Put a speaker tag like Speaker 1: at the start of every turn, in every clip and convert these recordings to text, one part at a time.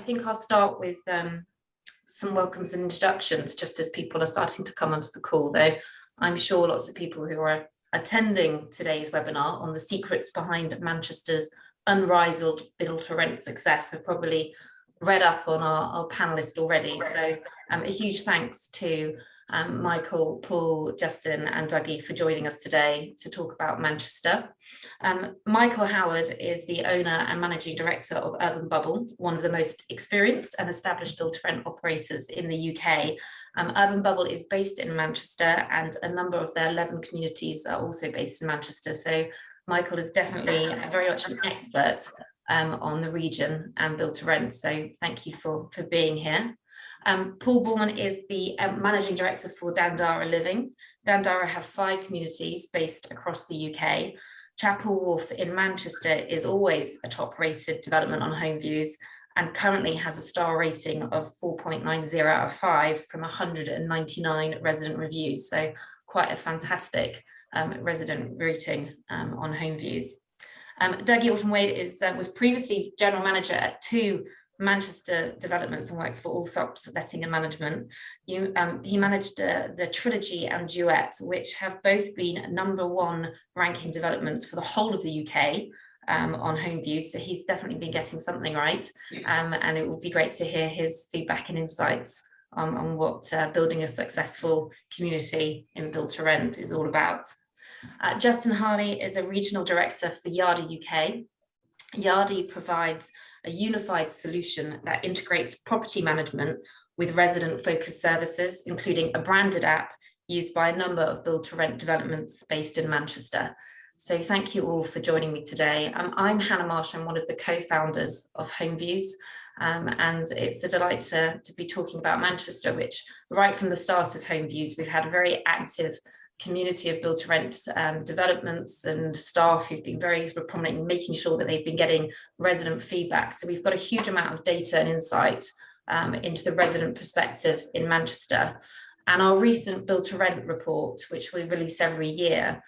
Speaker 1: think I'll start with some welcomes and introductions, just as people are starting to come onto the call, though I'm sure lots of people who are attending today's webinar on the secrets behind Manchester's unrivaled build-to-rent success have probably read up on our panelists already. So a huge thanks to Michael, Paul, Justin and Dougie for joining us today to talk about Manchester. Michael Howard is the owner and managing director of Urbanbubble, one of the most experienced and established build-to-rent operators in the UK. Urbanbubble is based in Manchester and a number of their 11 communities are also based in Manchester. So Michael is definitely very much an expert on the region and build-to-rent. So thank you for being here. Paul Borrmann is the managing director for Dandara Living. Dandara have 5 communities based across the UK. Chapel Wharf in Manchester is always a top rated development on HomeViews and currently has a star rating of 4.90 out of 5 from 199 resident reviews. So quite a fantastic resident rating on HomeViews. Dougie Alton-Wade was previously general manager at 2 Manchester developments and works for Allsops Letting and Management. He managed the Trilogy and Duet, which have both been #1 ranking developments for the whole of the UK on HomeViews. So he's definitely been getting something right. And it will be great to hear his feedback and insights on what building a successful community in build to rent is all about. Justin Harley is a regional director for Yardi UK. Yardi provides a unified solution that integrates property management with resident-focused services, including a branded app used by a number of build-to-rent developments based in Manchester. So thank you all for joining me today. I'm Hannah Marsh, I'm one of the co-founders of HomeViews, and it's a delight to be talking about Manchester, which right from the start of HomeViews, we've had a very active community of build-to-rent developments and staff who've been very sort of prominent in making sure that they've been getting resident feedback. So we've got a huge amount of data and insight into the resident perspective in Manchester. And our recent build-to-rent report, which we release every year,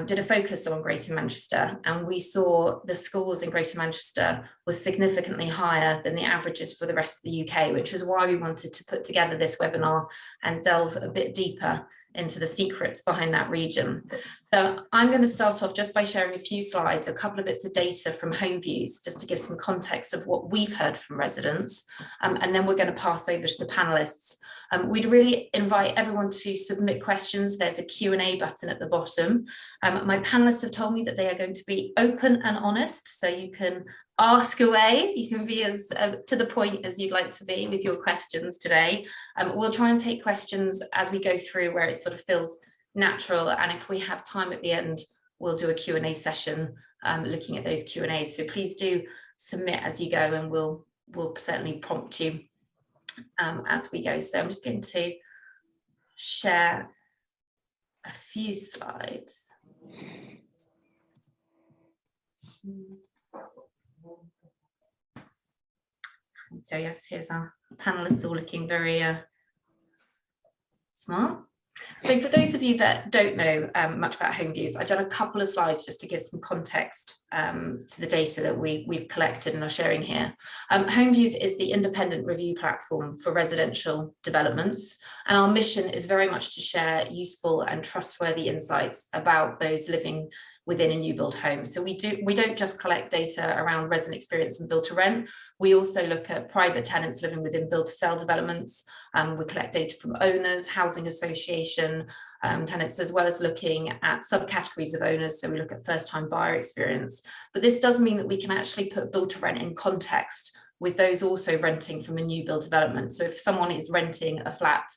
Speaker 1: did a focus on Greater Manchester, and we saw the scores in Greater Manchester was significantly higher than the averages for the rest of the UK, which is why we wanted to put together this webinar and delve a bit deeper into the secrets behind that region. So I'm going to start off just by sharing a few slides, a couple of bits of data from HomeViews, just to give some context of what we've heard from residents, and then we're going to pass over to the panelists. We'd really invite everyone to submit questions. There's a Q&A button at the bottom. My panelists have told me that they are going to be open and honest, so you can ask away. You can be as to the point as you'd like to be with your questions today. We'll try and take questions as we go through where it sort of feels natural, and if we have time at the end, we'll do a Q&A session looking at those Q&As. So please do submit as you go, and we'll certainly prompt you as we go. So I'm just going to share a few slides. So yes, here's our panelists all looking very smart. So for those of you that don't know much about HomeViews, I've done a couple of slides just to give some context to the data that we've collected and are sharing here. HomeViews is the independent review platform for residential developments, and our mission is very much to share useful and trustworthy insights about those living within a new build home. So we don't just collect data around resident experience and build to rent. We also look at private tenants living within build to sell developments. We collect data from owners, housing association tenants, as well as looking at subcategories of owners. So we look at first time buyer experience. But this does mean that we can actually put build to rent in context with those also renting from a new build development. So if someone is renting a flat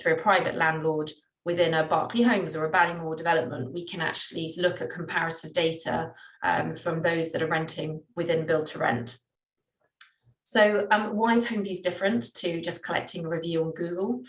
Speaker 1: through a private landlord within a Berkeley Homes or a Ballymore development, we can actually look at comparative data from those that are renting within build to rent. So why is HomeViews different to just collecting a review on Google?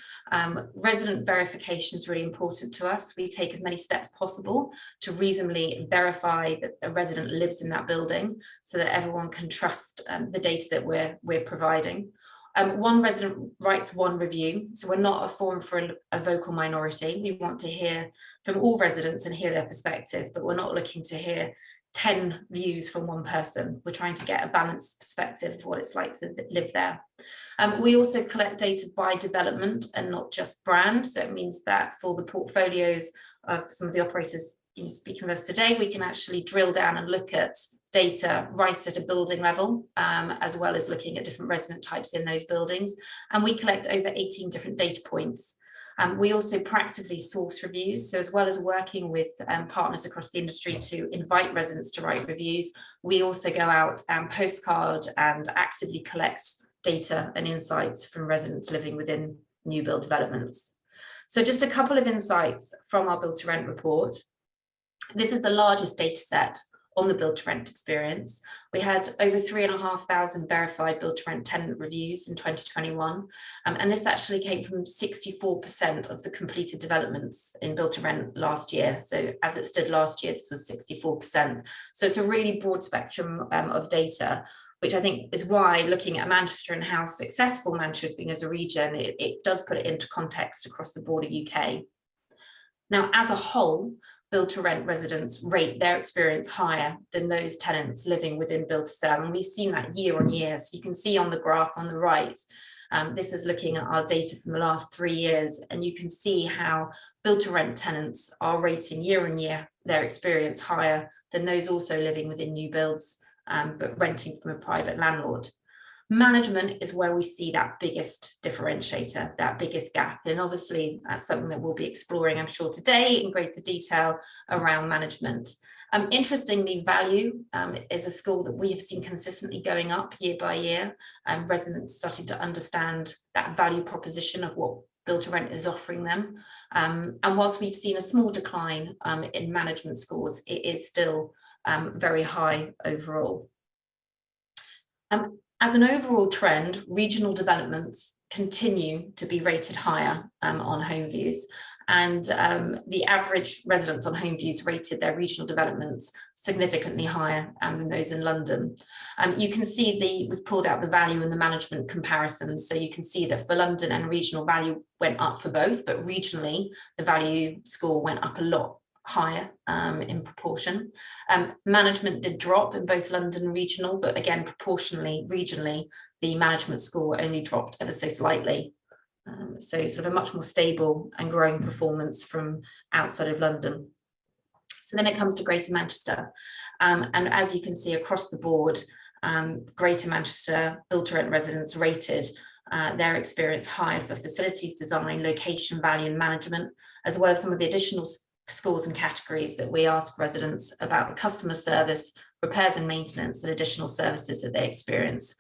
Speaker 1: Resident verification is really important to us. We take as many steps possible to reasonably verify that the resident lives in that building so that everyone can trust the data that we're providing. One resident writes one review, so we're not a forum for a vocal minority. We want to hear from all residents and hear their perspective, but we're not looking to hear 10 views from one person. We're trying to get a balanced perspective of what it's like to live there. We also collect data by development and not just brand. So it means that for the portfolios of some of the operators speaking with us today, we can actually drill down and look at data right at a building level, as well as looking at different resident types in those buildings. And we collect over 18 different data points. We also proactively source reviews. So as well as working with partners across the industry to invite residents to write reviews, we also go out and postcard and actively collect data and insights from residents living within new build developments. So just a couple of insights from our Build to Rent report. This is the largest data set on the build to rent experience. We had over 3,500 verified build to rent tenant reviews in 2021. And this actually came from 64% of the completed developments in build to rent last year. So as it stood last year, this was 64%. So it's a really broad spectrum of data, which I think is why looking at Manchester and how successful Manchester has been as a region, it does put it into context across the broader UK. Now, as a whole, build to rent residents rate their experience higher than those tenants living within build to sell. And we've seen that year on year. So you can see on the graph on the right, this is looking at our data from the last 3 years. And you can see how build to rent tenants are rating year on year their experience higher than those also living within new builds, but renting from a private landlord. Management is where we see that biggest differentiator, that biggest gap. And obviously that's something that we'll be exploring, I'm sure, today in greater detail around management. Interestingly, value is a score that we have seen consistently going up year by year, residents starting to understand that value proposition of what build to rent is offering them. And whilst we've seen a small decline in management scores, it is still very high overall. As an overall trend, regional developments continue to be rated higher on HomeViews, and the average residents on HomeViews rated their regional developments significantly higher than those in London. You can see we've pulled out the value and the management comparisons, so you can see that for London and regional value went up for both, but regionally the value score went up a lot higher in proportion. Management did drop in both London and regional, but again, proportionally, regionally, the management score only dropped ever so slightly. So sort of a much more stable and growing performance from outside of London. So then it comes to Greater Manchester. And as you can see across the board, Greater Manchester build to rent residents rated their experience higher for facilities design, location, value and management, as well as some of the additional scores and categories that we ask residents about the customer service, repairs and maintenance and additional services that they experience.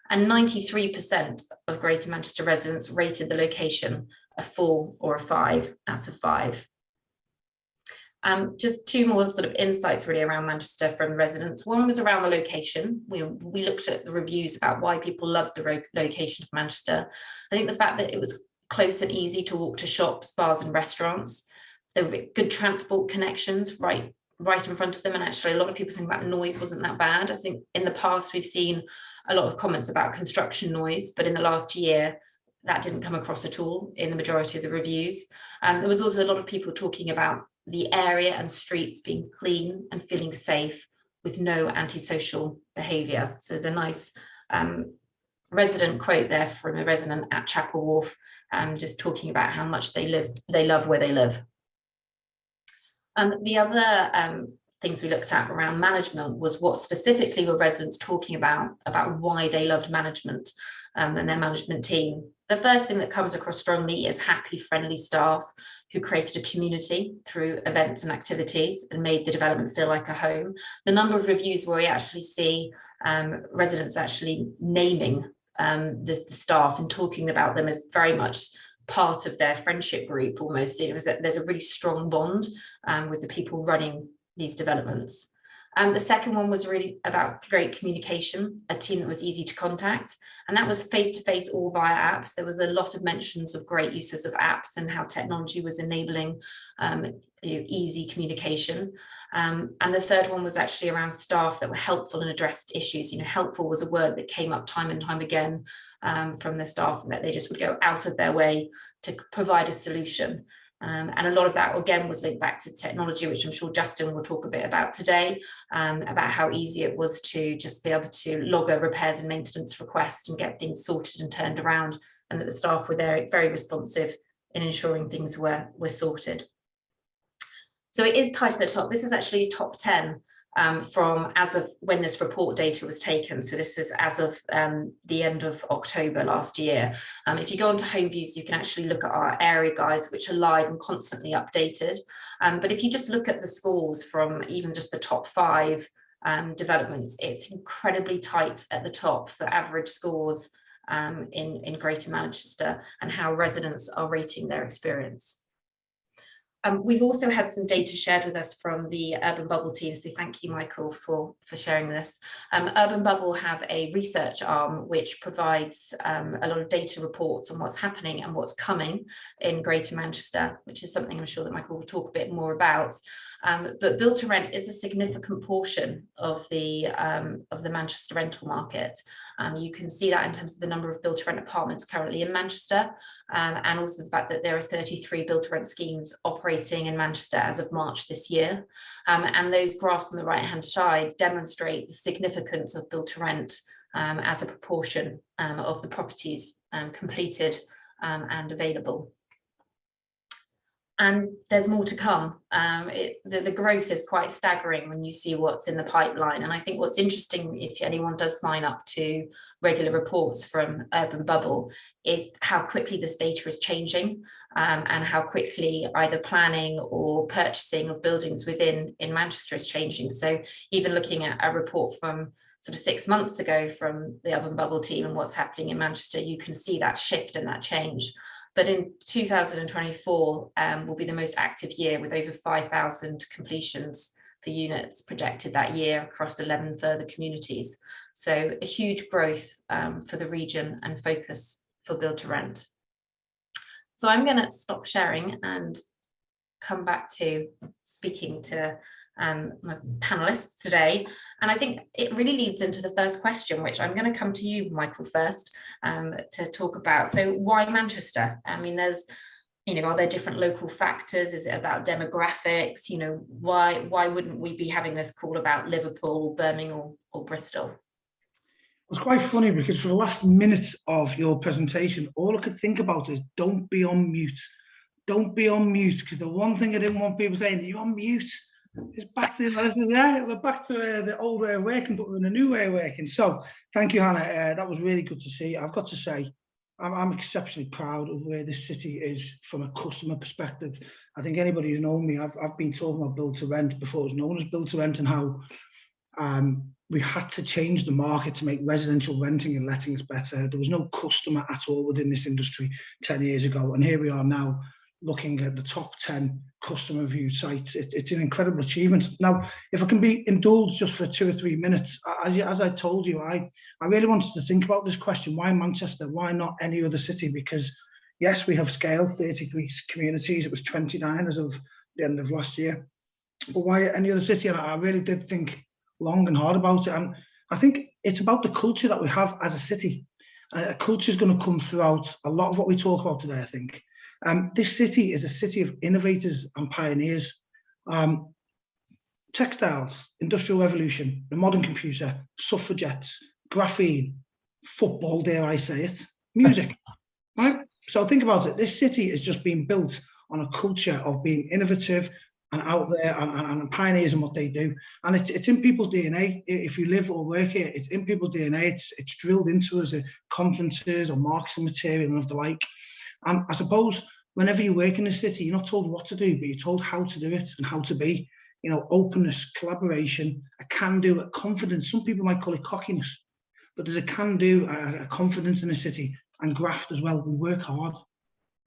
Speaker 1: And 93% of Greater Manchester residents rated the location a 4 or a 5 out of 5. Just two more sort of insights really around Manchester from residents. One was around the location. We looked at the reviews about why people loved the location of Manchester. I think the fact that it was close and easy to walk to shops, bars and restaurants. There were good transport connections right in front of them, and actually a lot of people saying about the noise wasn't that bad. I think in the past we've seen a lot of comments about construction noise, but in the last year that didn't come across at all in the majority of the reviews. There was also a lot of people talking about the area and streets being clean and feeling safe with no antisocial behaviour. So there's a nice resident quote there from a resident at Chapel Wharf, just talking about how much they love where they live. The other things we looked at around management was what specifically were residents talking about why they loved management and their management team. The first thing that comes across strongly is happy, friendly staff who created a community through events and activities and made the development feel like a home. The number of reviews where we actually see residents actually naming the staff and talking about them as very much part of their friendship group almost. It was that there's a really strong bond with the people running these developments. The second one was really about great communication, a team that was easy to contact, and that was face-to-face or via apps. There was a lot of mentions of great uses of apps and how technology was enabling easy communication. And the third one was actually around staff that were helpful and addressed issues. Helpful was a word that came up time and time again from the staff, and that they just would go out of their way to provide a solution. And a lot of that, again, was linked back to technology, which I'm sure Justin will talk a bit about today, about how easy it was to just be able to log a repairs and maintenance request and get things sorted and turned around, and that the staff were there very responsive in ensuring things were sorted. So it is tied to the top. This is actually top 10 from as of when this report data was taken. So this is as of the end of October last year. If you go onto HomeViews, you can actually look at our area guides, which are live and constantly updated. But if you just look at the scores from even just the top 5 developments, it's incredibly tight at the top for average scores in Greater Manchester and how residents are rating their experience. We've also had some data shared with us from the Urbanbubble team, so thank you, Michael, for sharing this. Urbanbubble have a research arm which provides a lot of data reports on what's happening and what's coming in Greater Manchester, which is something I'm sure that Michael will talk a bit more about. But build to rent is a significant portion of the Manchester rental market. You can see that in terms of the number of build to rent apartments currently in Manchester, and also the fact that there are 33 build to rent schemes operating in Manchester as of March this year. And those graphs on the right hand side demonstrate the significance of build to rent as a proportion of the properties completed and available. And there's more to come. The growth is quite staggering when you see what's in the pipeline. And I think what's interesting, if anyone does sign up to regular reports from Urbanbubble, is how quickly this data is changing and how quickly either planning or purchasing of buildings in Manchester is changing. So even looking at a report from sort of 6 months ago from the Urbanbubble team and what's happening in Manchester, you can see that shift and that change. But in 2024 will be the most active year, with over 5,000 completions for units projected that year across 11 further communities. So a huge growth for the region and focus for build to rent. So I'm going to stop sharing and come back to speaking to my panelists today. And I think it really leads into the first question, which I'm going to come to you, Michael, first to talk about. So why Manchester? I mean, there's, are there different local factors? Is it about demographics? Why wouldn't we be having this call about Liverpool, Birmingham or Bristol?
Speaker 2: It was quite funny because for the last minute of your presentation, all I could think about is don't be on mute. Don't be on mute, because the one thing I didn't want people saying, you're on mute. It's back to we're back to the old way of working, but we're in a new way of working. So thank you, Hannah. That was really good to see. I've got to say, I'm exceptionally proud of where this city is from a customer perspective. I think anybody who's known me, I've been talking about build to rent before it was known as build to rent, and how we had to change the market to make residential renting and lettings better. There was no customer at all within this industry 10 years ago, and here we are now, looking at the top 10 customer reviewed sites. It's an incredible achievement. Now, if I can be indulged just for 2 or 3 minutes, as I told you, I really wanted to think about this question: why Manchester? Why not any other city? Because yes, we have scale, 33 communities. It was 29 as of the end of last year. But why any other city? And I really did think long and hard about it. And I think it's about the culture that we have as a city. A culture is going to come throughout a lot of what we talk about today, I think. This city is a city of innovators and pioneers. Textiles, industrial revolution, the modern computer, suffragettes, graphene, football, dare I say it, music, right? So think about it. This city has just been built on a culture of being innovative and out there and pioneers in what they do. And it's in people's DNA. If you live or work here, it's in people's DNA. It's drilled into us at conferences or marketing material and of the like. And I suppose whenever you work in a city, you're not told what to do, but you're told how to do it and how to be. Openness, collaboration, a can-do, a confidence. Some people might call it cockiness, but there's a can-do, a confidence in a city, and graft as well. We work hard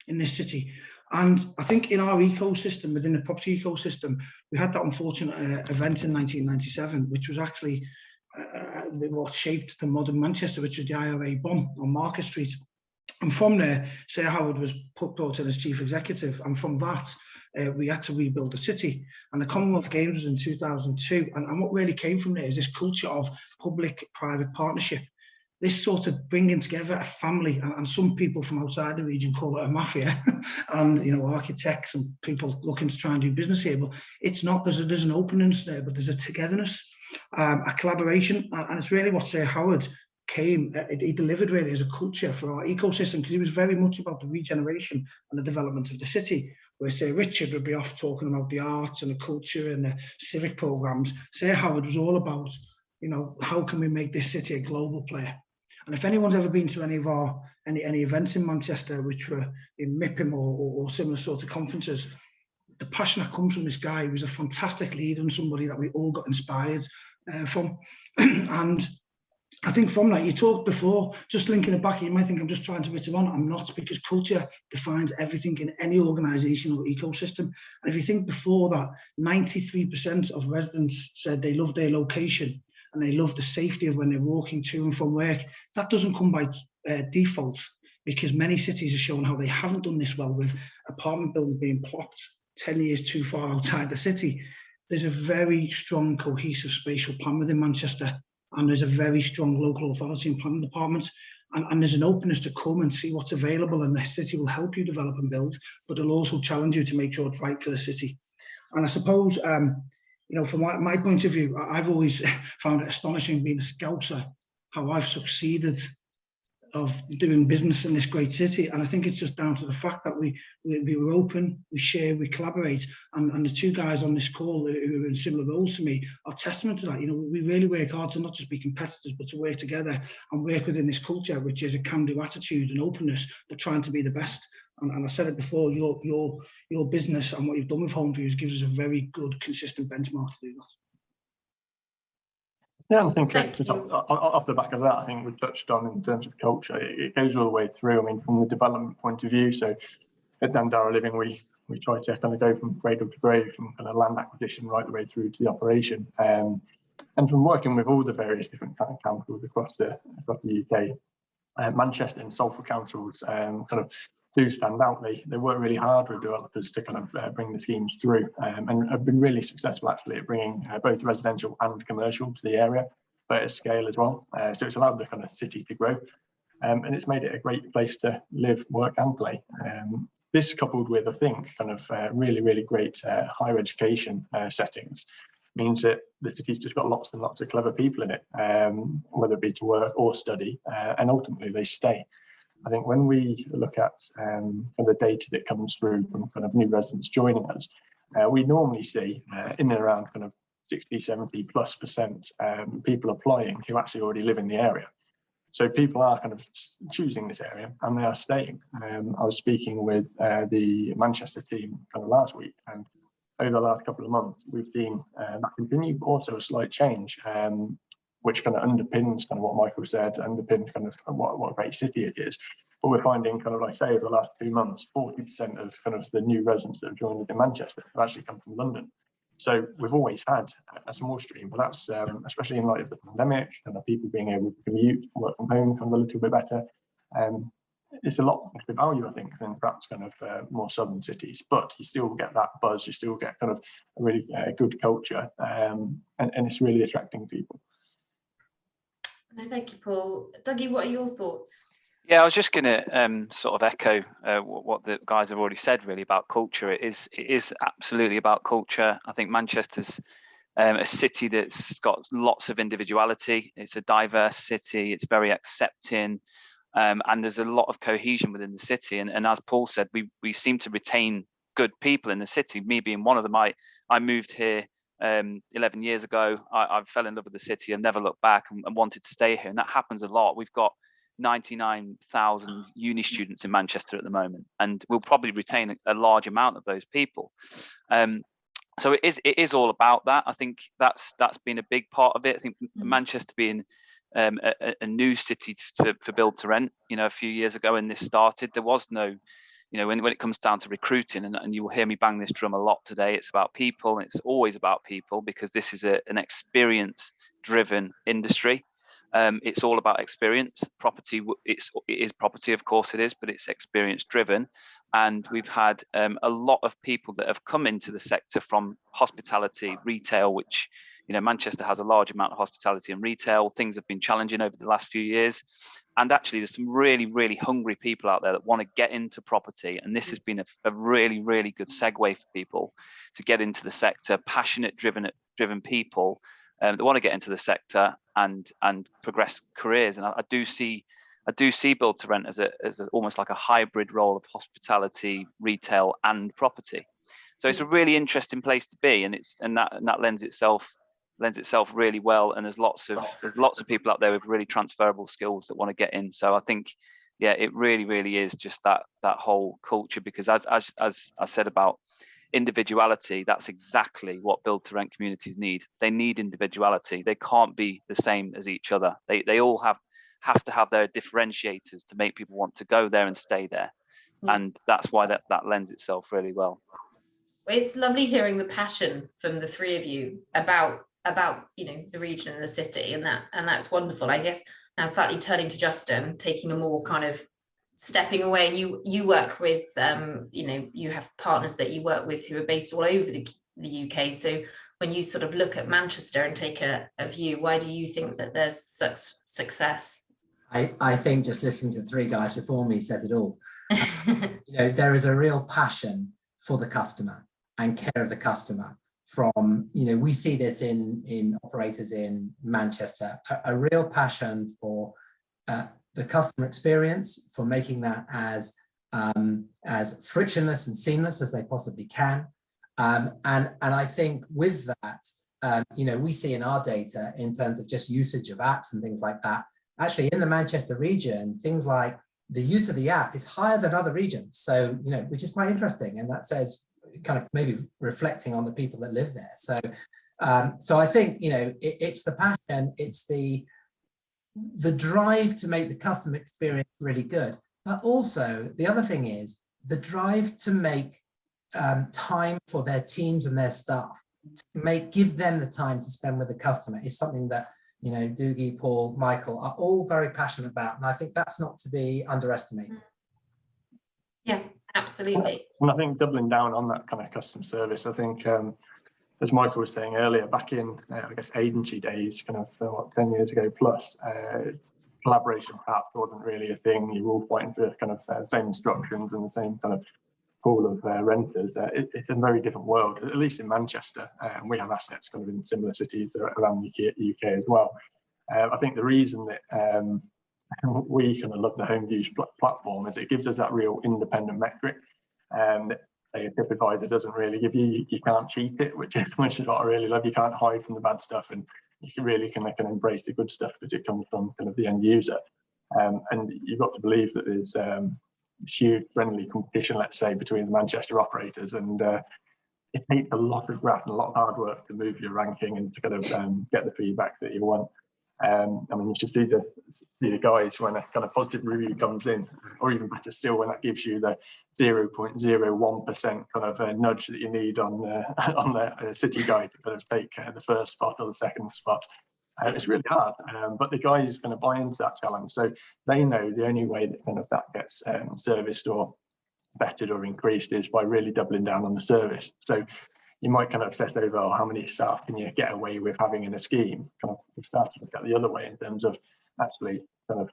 Speaker 2: in this city. And I think in our ecosystem, within the property ecosystem, we had that unfortunate event in 1997, which was actually what shaped the modern Manchester, which was the IRA bomb on Market Street. And from there, Sir Howard was brought in as chief executive. And from that, we had to rebuild the city. And the Commonwealth Games was in 2002. And what really came from there is this culture of public-private partnership. this sort of bringing together a family, and some people from outside the region call it a mafia, and architects and people looking to try and do business here, but it's not. There's an openness there, but there's a togetherness, a collaboration, and it's really what Sir Howard he delivered really as a culture for our ecosystem, because he was very much about the regeneration and the development of the city, where Sir Richard would be off talking about the arts and the culture and the civic programs. Sir Howard was all about, how can we make this city a global player? And if anyone's ever been to any of our any events in Manchester, which were in MIPIM or similar sorts of conferences, the passion that comes from this guy, who was a fantastic leader and somebody that we all got inspired from. And I think from that, you talked before, just linking it back, you might think I'm just trying to rip it on. I'm not, because culture defines everything in any organisation or ecosystem. And if you think before that, 93% of residents said they love their location and they love the safety of when they're walking to and from work. That doesn't come by default, because many cities have shown how they haven't done this well, with apartment buildings being plopped 10 years too far outside the city. There's a very strong cohesive spatial plan within Manchester, and there's a very strong local authority and planning departments, and there's an openness to come and see what's available, and the city will help you develop and build, but it'll also challenge you to make sure it's right for the city. And I suppose, from my point of view, I've always found it astonishing, being a Scouser, how I've succeeded of doing business in this great city. And I think it's just down to the fact that we were open, we share, we collaborate, and the two guys on this call who are in similar roles to me are testament to that. We really work hard to not just be competitors, but to work together and work within this culture, which is a can-do attitude and openness, but trying to be the best. And I said it before, your business and what you've done with HomeViews gives us a very good, consistent benchmark to do that.
Speaker 3: Yeah, I think off the back of that, I think we touched on, in terms of culture, it goes all the way through. I mean, from the development point of view, so at Dandara Living, we try to kind of go from cradle to grave, from kind of land acquisition right the way through to the operation, and from working with all the various different kind of councils across the UK. Manchester and Salford councils kind of do stand out. They work really hard with developers to kind of bring the schemes through, and have been really successful actually at bringing both residential and commercial to the area, but at scale as well. So it's allowed the kind of city to grow, and it's made it a great place to live, work and play. This, coupled with, I think, kind of really, really great higher education settings, means that the city's just got lots and lots of clever people in it, whether it be to work or study, and ultimately they stay. I think when we look at the data that comes through from kind of new residents joining us, we normally see in and around kind of 60–70+% people applying who actually already live in the area. So people are kind of choosing this area and they are staying. I was speaking with the Manchester team kind of last week, and over the last couple of months, we've seen that continue, but also a slight change, which kind of underpins kind of what Michael said, underpins kind of what a great city it is. But we're finding, kind of like I say, over the last 2 months, 40% of kind of the new residents that have joined in Manchester have actually come from London. So we've always had a small stream, but that's especially in light of the pandemic, kind of people being able to commute, work from home kind of a little bit better. It's a lot of value, I think, than perhaps kind of more southern cities, but you still get that buzz, you still get kind of a really good culture, and it's really attracting people.
Speaker 1: No, thank you, Paul. Dougie, what are your thoughts?
Speaker 4: Yeah, I was just going to sort of echo what the guys have already said, really, about culture. It is absolutely about culture. I think Manchester's a city that's got lots of individuality. It's a diverse city. It's very accepting, and there's a lot of cohesion within the city. And as Paul said, we seem to retain good people in the city. Me being one of them, I moved here 11 years ago. I fell in love with the city and never looked back, and wanted to stay here. And that happens a lot. We've got 99,000 uni students in Manchester at the moment, and we'll probably retain a large amount of those people. So it is all about that. I think that's been a big part of it. I think Manchester being a new city for build to rent, a few years ago when this started, there was no, when it comes down to recruiting, and you will hear me bang this drum a lot today, it's about people, and it's always about people, because this is an experience driven industry. It's all about experience. Property, it is property, of course it is, but it's experience driven. And we've had a lot of people that have come into the sector from hospitality, retail, which You know, Manchester has a large amount of hospitality and retail. Things have been challenging over the last few years. And actually, there's some really, really hungry people out there that want to get into property. And this has been a really, really good segue for people to get into the sector, passionate, driven people that want to get into the sector and progress careers. And I do see build to rent as almost like a hybrid role of hospitality, retail, and property. So it's a really interesting place to be, and that lends itself really well. And there's lots of people out there with really transferable skills that want to get in. So I think, yeah, it really, really is just that whole culture, because as I said about individuality, that's exactly what build to rent communities need. They need individuality. They can't be the same as each other. They all have to have their differentiators to make people want to go there and stay there. And that's why that lends itself really well.
Speaker 1: It's lovely hearing the passion from the three of you about the region and the city, and that's wonderful. I guess now slightly turning to Justin, taking a more kind of stepping away, and you work with you have partners that you work with who are based all over the UK. So when you sort of look at Manchester and take a view, why do you think that there's such success?
Speaker 5: I think just listening to the three guys before me says it all. There is a real passion for the customer and care of the customer. From, we see this in operators in Manchester, a real passion for the customer experience, for making that as frictionless and seamless as they possibly can. And I think with that, we see in our data in terms of just usage of apps and things like that, actually in the Manchester region, things like the use of the app is higher than other regions. So, which is quite interesting. And that says, kind of maybe reflecting on the people that live there. So I think, it's the passion, it's the drive to make the customer experience really good. But also the other thing is the drive to make time for their teams and their staff, to give them the time to spend with the customer is something that, Doogie, Paul, Michael are all very passionate about. And I think that's not to be underestimated.
Speaker 1: Yeah, absolutely.
Speaker 3: And I think doubling down on that kind of customer service, I think, as Michael was saying earlier, back in, I guess, agency days, kind of 10 years ago plus, collaboration perhaps wasn't really a thing. You were all fighting for kind of the same instructions and the same kind of pool of renters. It's a very different world, at least in Manchester. And we have assets kind of in similar cities around the UK as well. I think the reason that we kind of love the HomeViews platform is it gives us that real independent metric. And say a TripAdvisor doesn't really give you, you can't cheat it, which is what I really love. You can't hide from the bad stuff, and you can really can embrace the good stuff because it comes from kind of the end user. And you've got to believe that there's huge friendly competition, let's say, between the Manchester operators, and it takes a lot of graft and a lot of hard work to move your ranking and to kind of get the feedback that you want. I mean, you should see the guys when a kind of positive review comes in, or even better still, when that gives you the 0.01% kind of nudge that you need on the city guide to kind of take the first spot or the second spot. It's really hard, but the guys kind of buy into that challenge. So they know the only way that kind of that gets serviced or bettered or increased is by really doubling down on the service. So you might kind of obsess over how many staff can you get away with having in a scheme. Kind of start to look at the other way in terms of actually kind of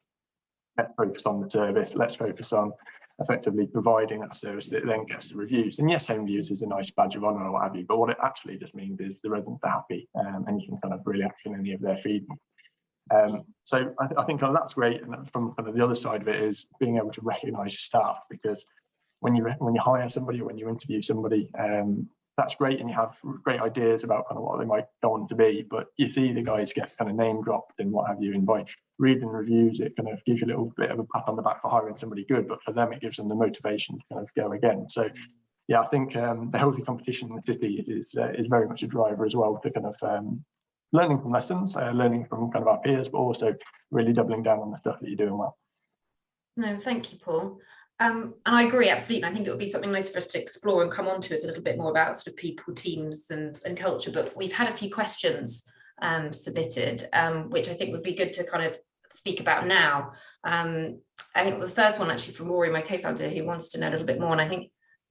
Speaker 3: let's focus on the service. Let's focus on effectively providing that service that then gets the reviews. And yes, HomeViews is a nice badge of honour or what have you, but what it actually just means is the residents are happy, and you can kind of really action any of their feedback. So I think that's great. And from kind of the other side of it is being able to recognise your staff, because when you hire somebody, when you interview somebody, that's great, and you have great ideas about kind of what they might go on to be, but you see the guys get kind of name dropped and what have you, and by reading reviews it kind of gives you a little bit of a pat on the back for hiring somebody good, but for them it gives them the motivation to kind of go again. So yeah, I think the healthy competition in the city is very much a driver as well to kind of learning from lessons, learning from kind of our peers, but also really doubling down on the stuff that you're doing well.
Speaker 1: No, thank you, Paul. And I agree, absolutely. I think it would be something nice for us to explore and come on to us a little bit more about sort of people, teams and culture. But we've had a few questions submitted, which I think would be good to kind of speak about now. I think the first one actually from Rory, my co-founder, who wants to know a little bit more. And I think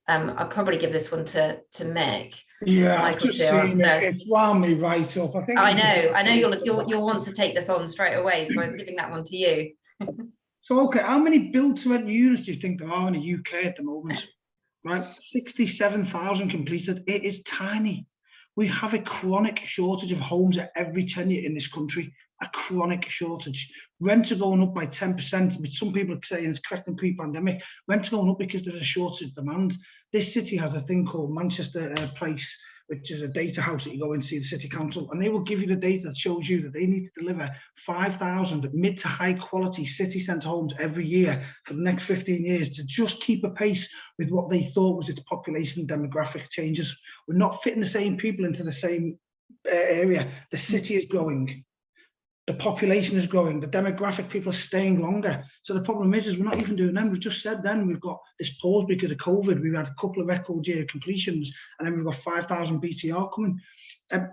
Speaker 1: I'll probably give this one to Mick.
Speaker 2: Yeah, I've
Speaker 1: Michael
Speaker 2: just
Speaker 1: to
Speaker 2: seen
Speaker 1: answer.
Speaker 2: it's wound me right up. I think.
Speaker 1: I know you'll want to take this on straight away, so I'm giving that one to you.
Speaker 2: So, okay, how many build-to-rent units do you think there are in the UK at the moment? Right, 67,000 completed. It is tiny. We have a chronic shortage of homes at every tenure in this country. A chronic shortage. Rents are going up by 10%, which some people are saying is correct in pre-pandemic. Rents are going up because there's a shortage of demand. This city has a thing called Manchester Place, which is a data house that you go and see the city council, and they will give you the data that shows you that they need to deliver 5,000 mid to high quality city centre homes every year for the next 15 years to just keep a pace with what they thought was its population demographic changes. We're not fitting the same people into the same area. The city is growing. The population is growing, the demographic people are staying longer. So the problem is we're not even doing them. We've just said then we've got this pause because of COVID. We've had a couple of record year completions, and then we've got 5,000 BTR coming.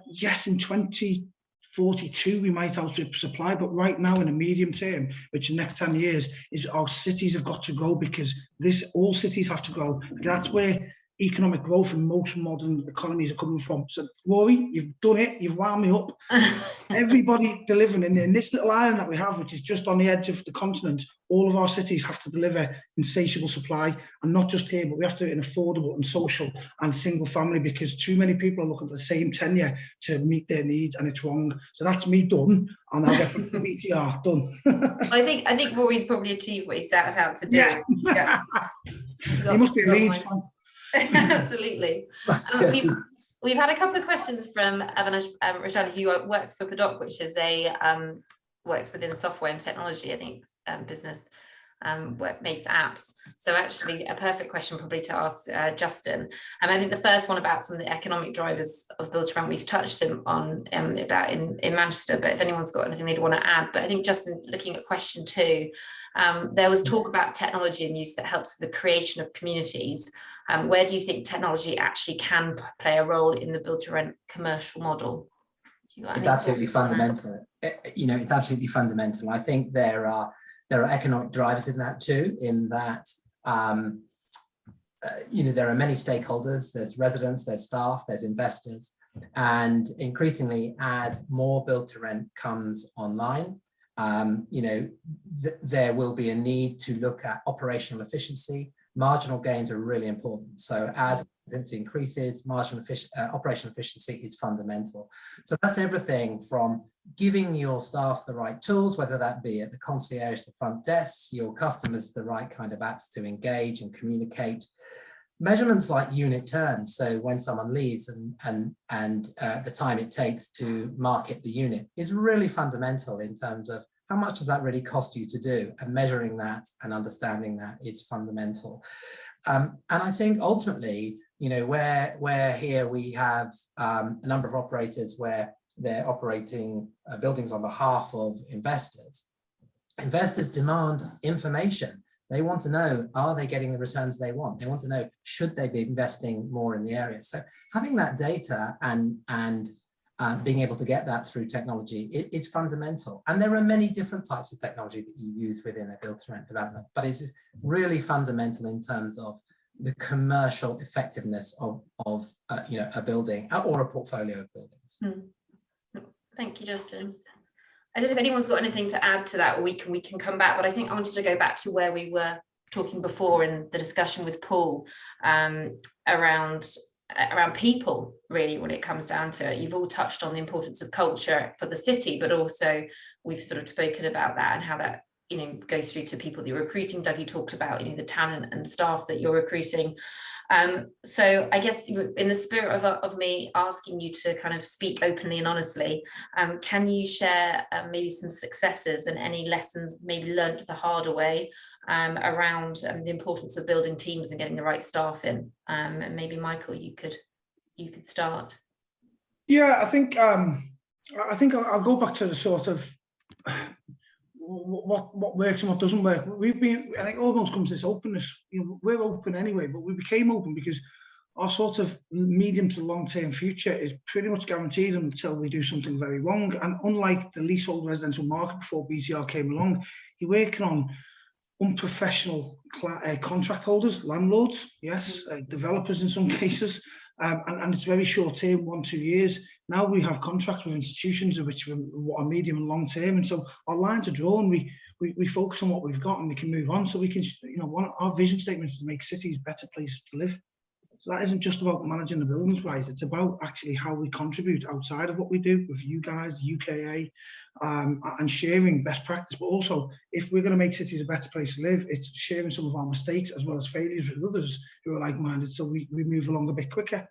Speaker 2: Yes, in 2042 we might outstrip supply, but right now in the medium term, which in the next 10 years, is our cities have got to grow, because all cities have to grow. That's where economic growth in most modern economies are coming from. So Rory, you've done it, you've wound me up. Everybody delivering in this little island that we have, which is just on the edge of the continent, all of our cities have to deliver insatiable supply, and not just here, but we have to do it in affordable and social and single family, because too many people are looking at the same tenure to meet their needs, and it's wrong. So that's me done, and I'll get back to BTR done.
Speaker 1: I think Rory's probably achieved what he set out to do.
Speaker 2: Yeah. He must be a Leeds fan.
Speaker 1: Absolutely. We've had a couple of questions from Avinash Rajani, who works for Padoc, which is a works within software and technology, I think, business makes apps. So actually a perfect question probably to ask Justin. I think the first one about some of the economic drivers of build-to-rent we've touched on about in Manchester, but if anyone's got anything they'd want to add. But I think Justin, looking at question 2, there was talk about technology and use that helps with the creation of communities. Where do you think technology actually can play a role in the build-to-rent commercial model?
Speaker 5: It's absolutely fundamental. It's absolutely fundamental. I think there are economic drivers in that too, in that there are many stakeholders. There's residents, there's staff, there's investors, and increasingly as more build-to-rent comes online, there will be a need to look at operational efficiency. Marginal gains are really important. So as occupancy increases, operational efficiency is fundamental. So that's everything from giving your staff the right tools, whether that be at the concierge, the front desk, your customers the right kind of apps to engage and communicate. Measurements like unit turn, so when someone leaves and the time it takes to market the unit, is really fundamental in terms of how much does that really cost you to do, and measuring that and understanding that is fundamental. And I think ultimately, where here we have a number of operators where they're operating buildings on behalf of investors. Investors demand information. They want to know, are they getting the returns they want? They want to know, should they be investing more in the area? So having that data and being able to get that through technology is fundamental. And there are many different types of technology that you use within a build-to-rent development, but it's really fundamental in terms of the commercial effectiveness of a building or a portfolio of buildings.
Speaker 1: Thank you, Justin. I don't know if anyone's got anything to add to that, or we can come back, but I think I wanted to go back to where we were talking before in the discussion with Paul around people, really, when it comes down to it. You've all touched on the importance of culture for the city, but also we've sort of spoken about that and how that goes through to people that you're recruiting. Dougie talked about the talent and staff that you're recruiting. So I guess in the spirit of me asking you to kind of speak openly and honestly, can you share maybe some successes and any lessons maybe learned the harder way around the importance of building teams and getting the right staff in? And maybe Michael, you could start.
Speaker 2: Yeah, I think I'll go back to the sort of what works and what doesn't work. I think almost comes to this openness. We're open anyway, but we became open because our sort of medium to long-term future is pretty much guaranteed until we do something very wrong. And unlike the leasehold residential market before BTR came along, you're working on unprofessional contract holders, landlords, yes, developers in some cases, and it's very short term, 1-2 years. Now we have contracts with institutions which are medium and long term, and so our lines are drawn. We focus on what we've got, and we can move on. So we can, our vision statement is to make cities better places to live. So that isn't just about managing the buildings right, it's about actually how we contribute outside of what we do with you guys, the UKA, and sharing best practice. But also, if we're going to make cities a better place to live, it's sharing some of our mistakes as well as failures with others who are like-minded, so we move along a bit quicker.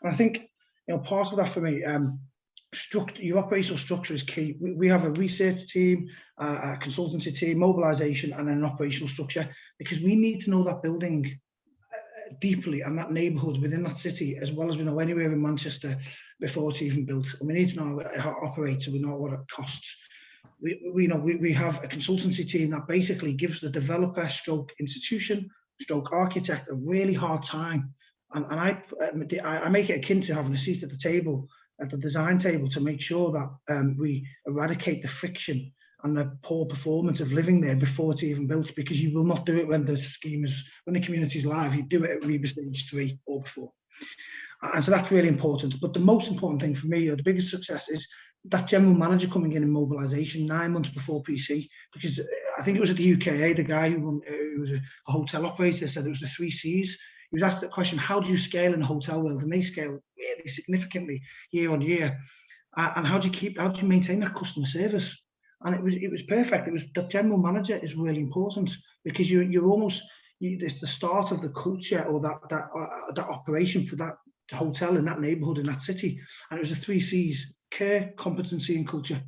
Speaker 2: And I think, part of that for me, your operational structure is key. We have a research team, a consultancy team, mobilisation, and an operational structure, because we need to know that building deeply and that neighbourhood within that city, as well as we know anywhere in Manchester before it's even built. And we need to know how it operates, so we know what it costs. We have a consultancy team that basically gives the developer stroke institution stroke architect a really hard time. And I make it akin to having a seat at the table, at the design table, to make sure that we eradicate the friction and the poor performance of living there before it's even built, because you will not do it when the community is live. You do it at RIBA stage 3 or before. And so that's really important. But the most important thing for me, or the biggest success, is that general manager coming in mobilisation 9 months before PC, because I think it was at the UKA, the guy who was a hotel operator said it was the 3 C's. He was asked that question, how do you scale in the hotel world? And they scale really significantly year on year. And how do you maintain that customer service? And it was perfect. It was the general manager is really important, because it's the start of the culture, or that operation for that hotel in that neighbourhood in that city. And it was the 3 C's: care, competency, and culture.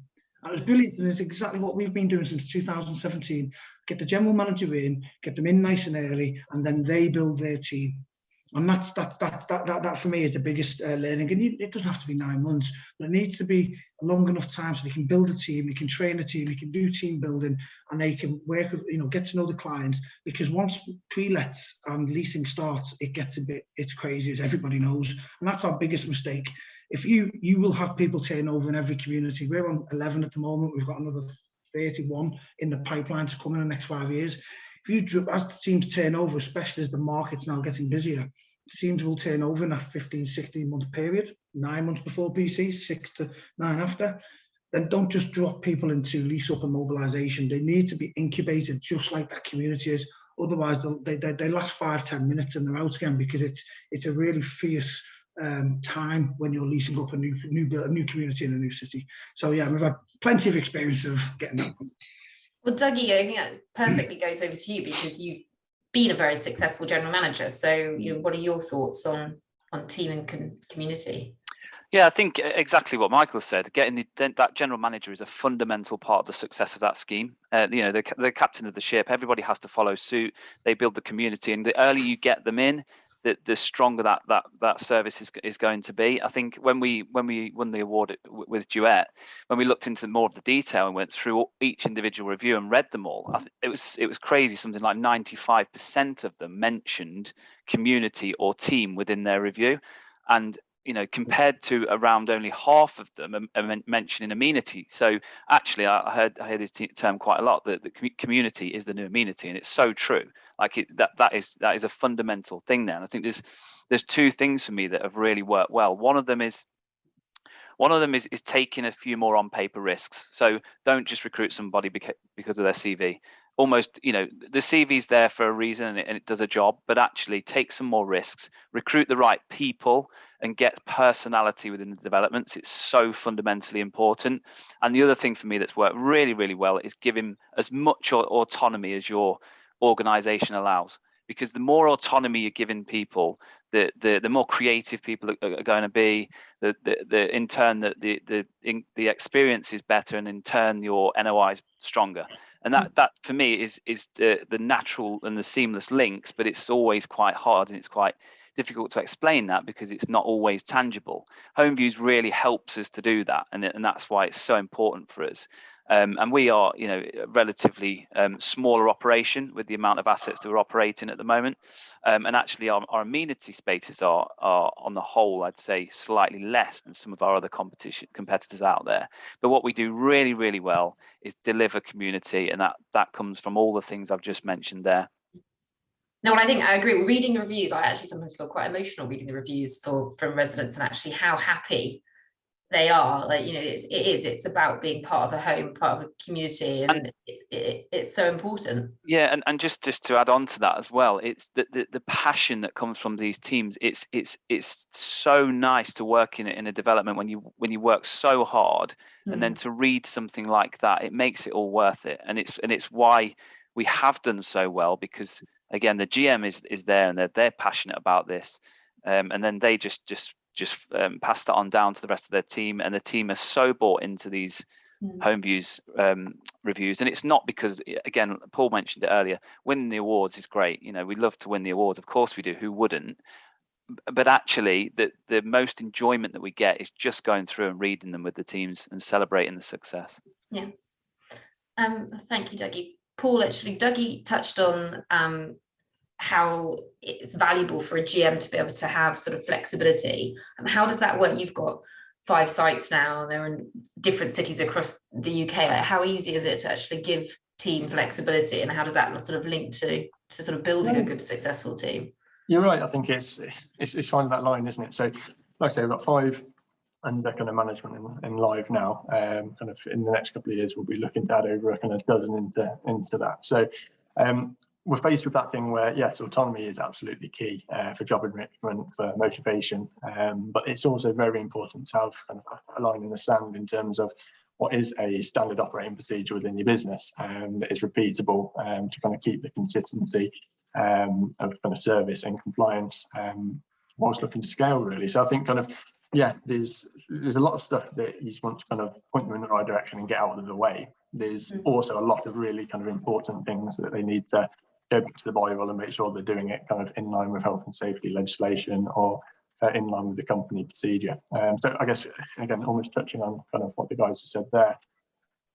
Speaker 2: And it was brilliant, and it's exactly what we've been doing since 2017. Get the general manager in, get them in nice and early, and then they build their team. And that for me is the biggest learning. And it doesn't have to be 9 months, but it needs to be a long enough time so they can build a team, they can train a team, they can do team building, and they can work with, get to know the clients. Because once pre-lets and leasing starts, it's crazy, as everybody knows. And that's our biggest mistake. If you will have people turn over in every community. We're on 11 at the moment. We've got another 31 in the pipeline to come in the next 5 years. As the teams turn over, especially as the market's now getting busier, teams will turn over in that 15-16 month period, 9 months before PC, 6 to 9 after. Then don't just drop people into lease up and mobilisation. They need to be incubated just like that community is. Otherwise, they last 5-10 minutes and they're out again, because it's a really fierce time when you're leasing up a new community in a new city. So yeah, we've had plenty of experience of getting that.
Speaker 1: Well, Dougie, I think that perfectly goes over to you, because you've been a very successful general manager. So, what are your thoughts on team and community?
Speaker 4: Yeah, I think exactly what Michael said. Getting that general manager is a fundamental part of the success of that scheme. The captain of the ship. Everybody has to follow suit. They build the community, and the earlier you get them in, the stronger that service is going to be. I think when we won the award with Duet, when we looked into more of the detail and went through each individual review and read them all, it was crazy. Something like 95% of them mentioned community or team within their review, and compared to around only half of them are mentioning amenity. So actually, I heard this term quite a lot, that the community is the new amenity, and it's so true. Like that is a fundamental thing there. And I think there's 2 things for me that have really worked well. One of them is taking a few more on paper risks. So don't just recruit somebody because of their CV. Almost, the CV's there for a reason, and it does a job, but actually take some more risks, recruit the right people, and get personality within the developments. It's so fundamentally important. And the other thing for me that's worked really, really well is giving as much autonomy as your organization allows. Because the more autonomy you're giving people, the more creative people are going to be. In turn, the experience is better, and in turn, your NOI is stronger. And that for me is the natural and the seamless links, but it's always quite hard, and it's quite difficult to explain that because it's not always tangible. HomeViews really helps us to do that, and that's why it's so important for us. And we are, you know, a relatively smaller operation with the amount of assets that we're operating at the moment. And actually our amenity spaces are on the whole, I'd say, slightly less than some of our other competitors out there. But what we do really, really well is deliver community, and that comes from all the things I've just mentioned there.
Speaker 1: No, and I think I agree. Reading the reviews, I actually sometimes feel quite emotional reading the reviews from residents and actually how happy they are. Like, you know, it's about being part of a home, part of a community, and it's so important.
Speaker 4: Yeah, and just to add on to that as well, it's the passion that comes from these teams. It's so nice to work in a development when you work so hard, and then to read something like that, it makes it all worth it. And it's why we have done so well, because again, the GM is there and they're passionate about this, and then they just pass that on down to the rest of their team, and the team are so bought into these HomeViews reviews. And it's not because, again, Paul mentioned it earlier, winning the awards is great. You know, we love to win the awards, of course we do, who wouldn't? But actually the most enjoyment that we get is just going through and reading them with the teams and celebrating the success.
Speaker 1: Yeah. Thank you, Dougie. Paul, actually, Dougie touched on how it's valuable for a GM to be able to have sort of flexibility. How does that work? You've got 5 sites now, and they're in different cities across the UK. Like, how easy is it to actually give team flexibility, and how does that sort of link to sort of building a good, successful team?
Speaker 3: You're right. I think it's finding that line, isn't it? So, like I say, we've got 5 under kind of management in live now. Kind of in the next couple of years, we'll be looking to add over a kind of dozen into that. So we're faced with that thing where, yes, autonomy is absolutely key for job enrichment, for motivation, but it's also very important to have kind of a line in the sand in terms of what is a standard operating procedure within your business that is repeatable, to kind of keep the consistency of kind of service and compliance whilst looking to scale, really. So I think kind of, yeah, there's a lot of stuff that you just want to kind of point them in the right direction and get out of the way. There's also a lot of really kind of important things that they need to go back to the Bible and make sure they're doing it kind of in line with health and safety legislation, or in line with the company procedure. So I guess, again, almost touching on kind of what the guys have said there,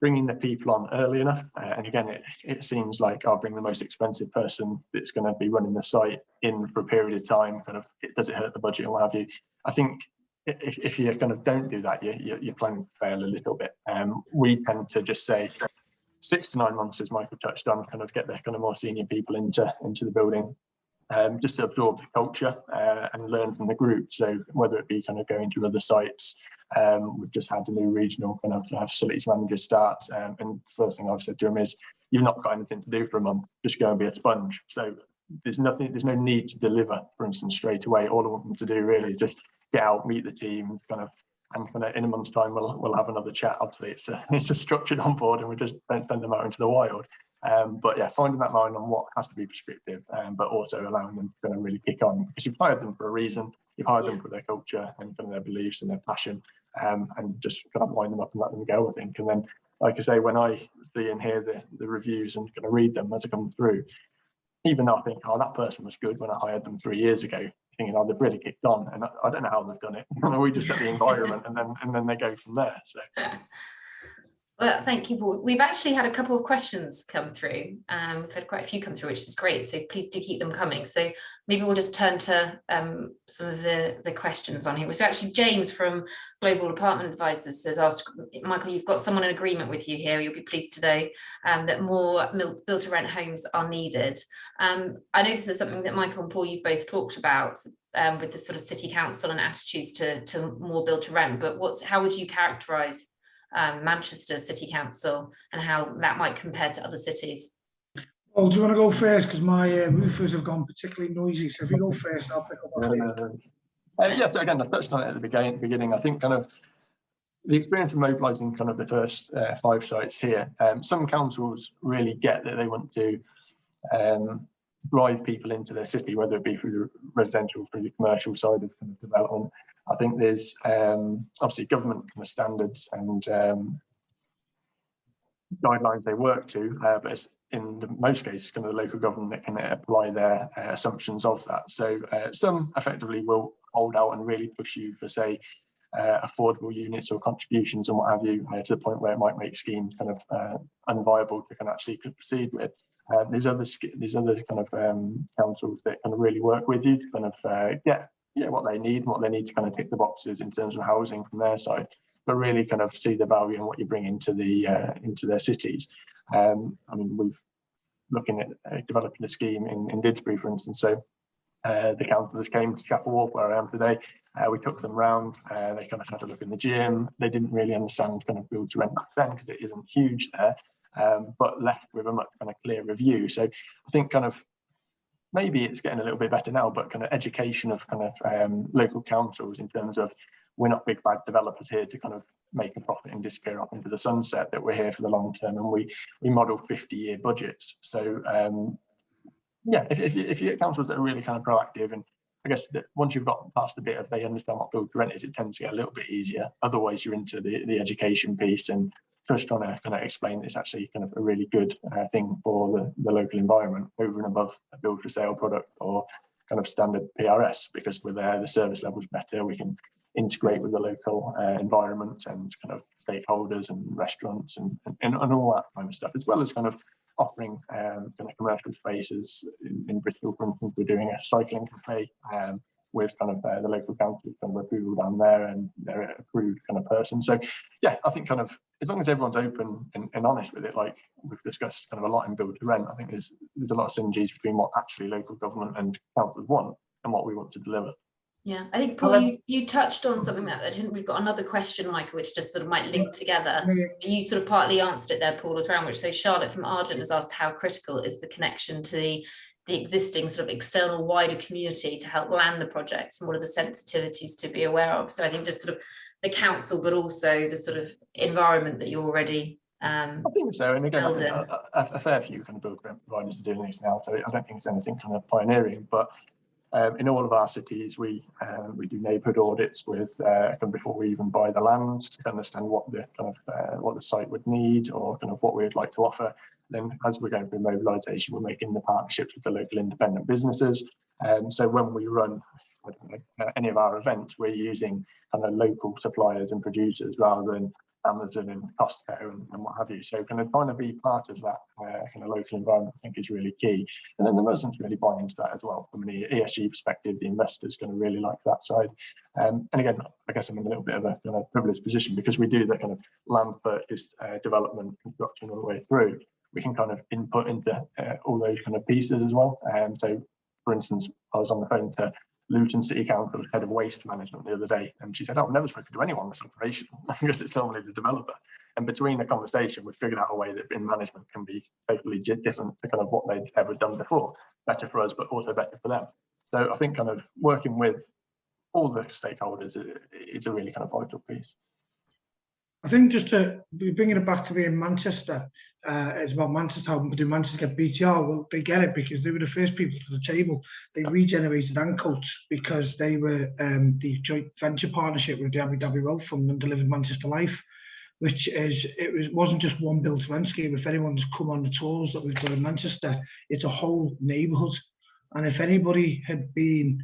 Speaker 3: bringing the people on early enough. And again, it seems like I'll bring the most expensive person that's going to be running the site in for a period of time. Kind of, does it hurt the budget and what have you? I think if you kind of don't do that, you're planning to fail a little bit. We tend to just say 6 to 9 months, as Michael touched on, kind of get the kind of more senior people into the building, just to absorb the culture and learn from the group. So whether it be kind of going to other sites, we've just had a new regional kind of facilities manager start, and the first thing I've said to him is, you've not got anything to do for a month, just go and be a sponge. So there's no need to deliver, for instance, straight away. All I want them to do really is just get out, meet the team, and in a month's time we'll have another chat. Obviously it's a structured onboard, and we just don't send them out into the wild. But yeah, finding that line on what has to be prescriptive, but also allowing them to kind of really kick on, because you've hired them for a reason. You've hired them for their culture and kind of their beliefs and their passion, and just kind of wind them up and let them go, I think. And then, like I say, when I see and hear the reviews and kind of read them as I come through, even though I think, oh, that person was good when I hired them 3 years ago, thinking, oh, they've really kicked on, and I don't know how they've done it. We just set the environment, and then they go from there. So.
Speaker 1: Well, thank you, Paul. We've actually had a couple of questions come through. We've had quite a few come through, which is great. So please do keep them coming. So maybe we'll just turn to some of the questions on here. So actually, James from Global Apartment Advisors says, ask Michael, you've got someone in agreement with you here. You'll be pleased today that more build-to-rent homes are needed. I know this is something that Michael and Paul, you've both talked about with the sort of city council and attitudes to more build-to-rent. But how would you characterise Manchester City Council and how that might compare to other cities?
Speaker 2: Well, do you want to go first? Because my roofers have gone particularly noisy. So if you go first, I'll pick up.
Speaker 3: Yeah, so again, I touched on it at the beginning. I think kind of the experience of mobilising kind of the first 5 sites here, some councils really get that they want to drive people into their city, whether it be through the residential, through the commercial side of kind of development. I think there's obviously government kind of standards and guidelines they work to, but it's in most cases kind of the local government that can apply their assumptions of that. So some effectively will hold out and really push you for, say, affordable units or contributions and what have you, to the point where it might make schemes kind of unviable to kind of actually proceed with. There's other kind of councils that kind of really work with you to kind of get what they need and what they need to kind of tick the boxes in terms of housing from their side, but really kind of see the value in what you bring into their cities. I mean, we've looking at developing a scheme in Didsbury, for instance. So the councillors came to Chapel Walk, where I am today. We took them round. They kind of had a look in the gym. They didn't really understand kind of build to rent back then because it isn't huge there, but left with a much kind of clearer view. So I think kind of maybe it's getting a little bit better now, but kind of education of kind of local councils in terms of we're not big bad developers here to kind of make a profit and disappear off into the sunset, that we're here for the long term, and we model 50-year budgets. So if you get councils that are really kind of proactive, and I guess that once you've got past a bit of they understand what build to rent is, it tends to get a little bit easier. Otherwise you're into the education piece and just trying to kind of explain that it's actually kind of a really good thing for the local environment over and above a build for sale product or kind of standard PRS, because we're there, the service level's better, we can integrate with the local environment and kind of stakeholders and restaurants and all that kind of stuff, as well as kind of offering kind of commercial spaces. In Bristol, for instance, we're doing a cycling cafe with kind of the local council kind of approval down there, and they're an approved kind of person. So yeah, I think kind of as long as everyone's open and honest with it, like we've discussed kind of a lot in build to rent, I think there's a lot of synergies between what actually local government and councils want and what we want to deliver.
Speaker 1: Yeah, I think, Paul, you touched on something that we've got another question, Michael, which just sort of might link together. You sort of partly answered it there, Paul, as well, which so Charlotte from Argent has asked how critical is the connection to the existing sort of external wider community to help land the projects, and what are the sensitivities to be aware of? So I think just sort of the council, but also the sort of environment that you're already
Speaker 3: I think so, and again, a fair few kind of build rent providers are doing this now, so I don't think it's anything kind of pioneering, but in all of our cities, we do neighbourhood audits with before we even buy the land to understand what the kind of what the site would need or kind of what we would like to offer. Then, as we're going through mobilisation, we're making the partnerships with the local independent businesses. So when we run any of our events, we're using kind of local suppliers and producers rather than Amazon and Costco and what have you. So kind of trying to be part of that kind of local environment, I think, is really key. And then the residents really buy into that as well. From an ESG perspective, the investor's going to really like that side. And again, I guess I'm in a little bit of a kind of privileged position because we do the kind of land purchase, development, construction all the way through. We can kind of input into all those kind of pieces as well. So, for instance, I was on the phone to Luton City Council head of waste management the other day, and she said, "Oh, I've never spoken to anyone that's operational because it's normally the developer." And between the conversation, we've figured out a way that in management can be totally different to kind of what they'd ever done before. Better for us, but also better for them. So I think kind of working with all the stakeholders is a really kind of vital piece.
Speaker 2: I think just to bringing it back to being Manchester, it's about Manchester. How do Manchester get BTR? Well, they get it because they were the first people to the table. They regenerated Ancoats because they were the joint venture partnership with the Abu Dhabi Wealth Fund and delivered Manchester Life, which is wasn't just one build to rent scheme. If anyone's come on the tours that we've done in Manchester, it's a whole neighbourhood. And if anybody had been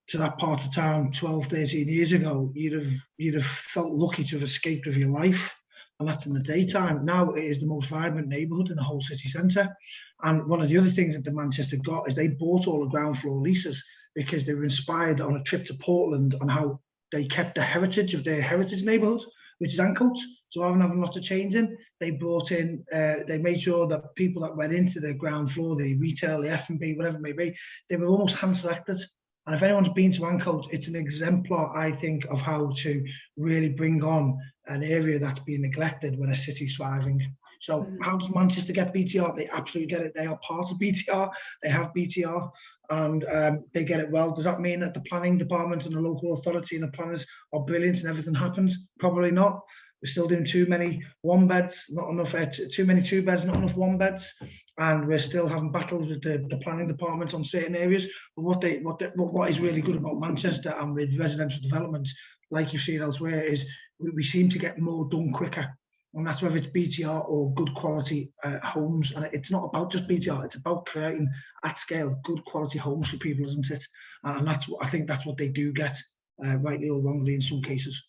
Speaker 2: to that part of town 12, 13 years ago, you'd have felt lucky to have escaped with your life, and that's in the daytime. Now it is the most vibrant neighbourhood in the whole city centre. And one of the other things that the Manchester got is they bought all the ground floor leases because they were inspired on a trip to Portland on how they kept the heritage of their heritage neighbourhood, which is Ancoats. So rather than having lots of change in, they brought in, they made sure that people that went into the ground floor, the retail, the F&B, whatever it may be, they were almost hand selected. And if anyone's been to Ancoats, it's an exemplar, I think, of how to really bring on an area that's been neglected when a city's thriving. So how does Manchester get BTR? They absolutely get it. They are part of BTR. They have BTR, and they get it well. Does that mean that the planning department and the local authority and the planners are brilliant and everything happens? Probably not. We're still doing too many one beds, not enough, too many two beds, not enough one beds, and we're still having battles with the planning department on certain areas. But what is really good about Manchester and with residential developments, like you've seen elsewhere, is we seem to get more done quicker. And that's whether it's BTR or good quality homes. And it's not about just BTR, it's about creating at scale good quality homes for people, isn't it? And that's what I think that's what they do get, rightly or wrongly in some cases.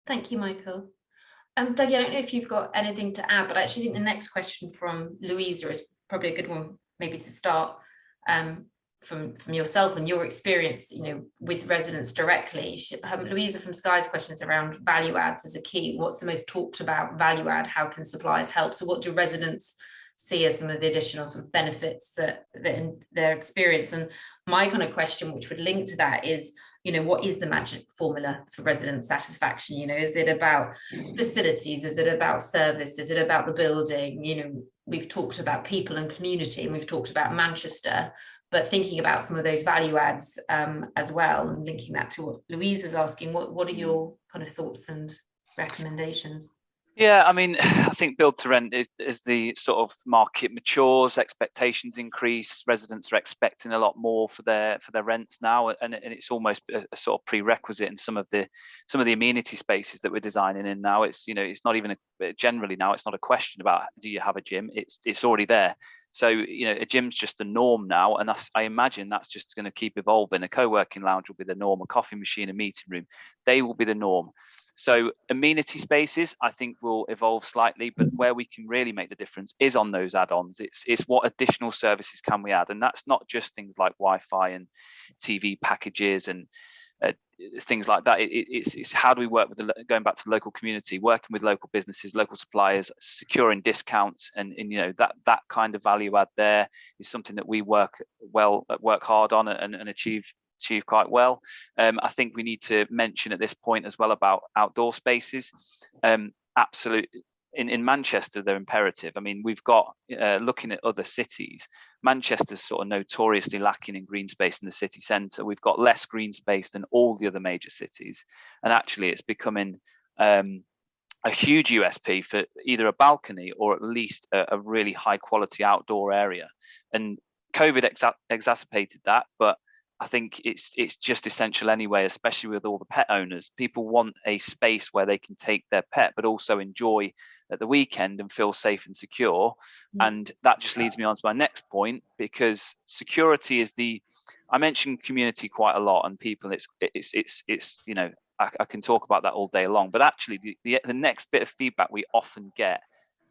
Speaker 2: Thank you,
Speaker 1: Michael. Dougie, I don't know if you've got anything to add, but I actually think the next question from Louisa is probably a good one, maybe to start from yourself and your experience, with residents directly. Louisa from Sky's questions around value adds as a key. What's the most talked about value add? How can suppliers help? So what do residents see as some of the additional sort of benefits that in their experience? And my kind of question, which would link to that, is, what is the magic formula for resident satisfaction? Is it about facilities? Is it about service? Is it about the building? We've talked about people and community, and we've talked about Manchester, but thinking about some of those value adds as well, and linking that to what Louise is asking, what are your kind of thoughts and recommendations?
Speaker 4: Yeah, I mean, I think build to rent is the sort of market matures, expectations increase, residents are expecting a lot more for their rents now, and it's almost a sort of prerequisite in some of the amenity spaces that we're designing in now. It's it's not even generally now it's not a question about do you have a gym, it's already there. So a gym's just the norm now, and I imagine that's just going to keep evolving. A co-working lounge will be the norm, a coffee machine, a meeting room, they will be the norm. So amenity spaces, I think, will evolve slightly, but where we can really make the difference is on those add-ons. It's what additional services can we add, and that's not just things like Wi-Fi and TV packages and things like that. It's how do we work with going back to the local community, working with local businesses, local suppliers, securing discounts, and that kind of value add there is something that we work hard on and achieve quite well. I think we need to mention at this point as well about outdoor spaces. Absolutely. In Manchester, they're imperative. I mean, we've got, looking at other cities, Manchester's sort of notoriously lacking in green space in the city centre. We've got less green space than all the other major cities. And actually, it's becoming a huge USP for either a balcony or at least a really high quality outdoor area. And COVID exacerbated that, but I think it's just essential anyway, especially with all the pet owners. People want a space where they can take their pet, but also enjoy at the weekend and feel safe and secure. And that just leads me on to my next point, because security is I mentioned community quite a lot, and people, it's I can talk about that all day long, but actually the next bit of feedback we often get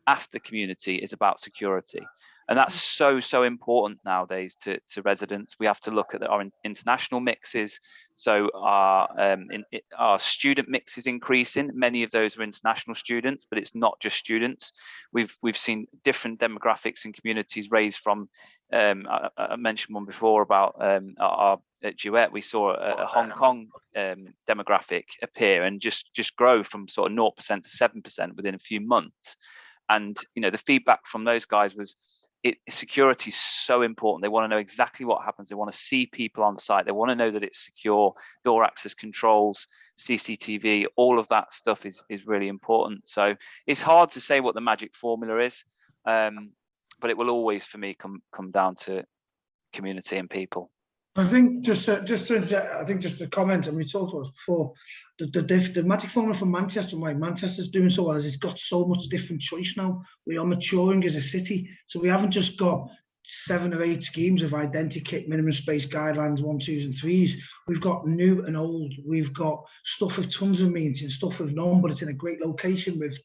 Speaker 4: after community is about security. And that's so important nowadays to residents. We have to look at our international mixes. So our student mix is increasing. Many of those are international students, but it's not just students. We've seen different demographics and communities raised from. I mentioned one before about our at Duet. We saw a Hong Kong demographic appear and just grow from sort of 0% to 7% within a few months. And the feedback from those guys was, security is so important. They want to know exactly what happens. They want to see people on site. They want to know that it's secure, door access controls, CCTV, all of that stuff is really important. So it's hard to say what the magic formula is, but it will always, for me, come down to community and people.
Speaker 2: I think just to comment, and we talked about this before, the magic formula for Manchester, why Manchester's doing so well, is it's got so much different choice now. We are maturing as a city, so we haven't just got 7 or 8 schemes of identikit, minimum space guidelines, 1, 2s and 3s. We've got new and old. We've got stuff with tons of amenities and stuff with none, but it's in a great location with,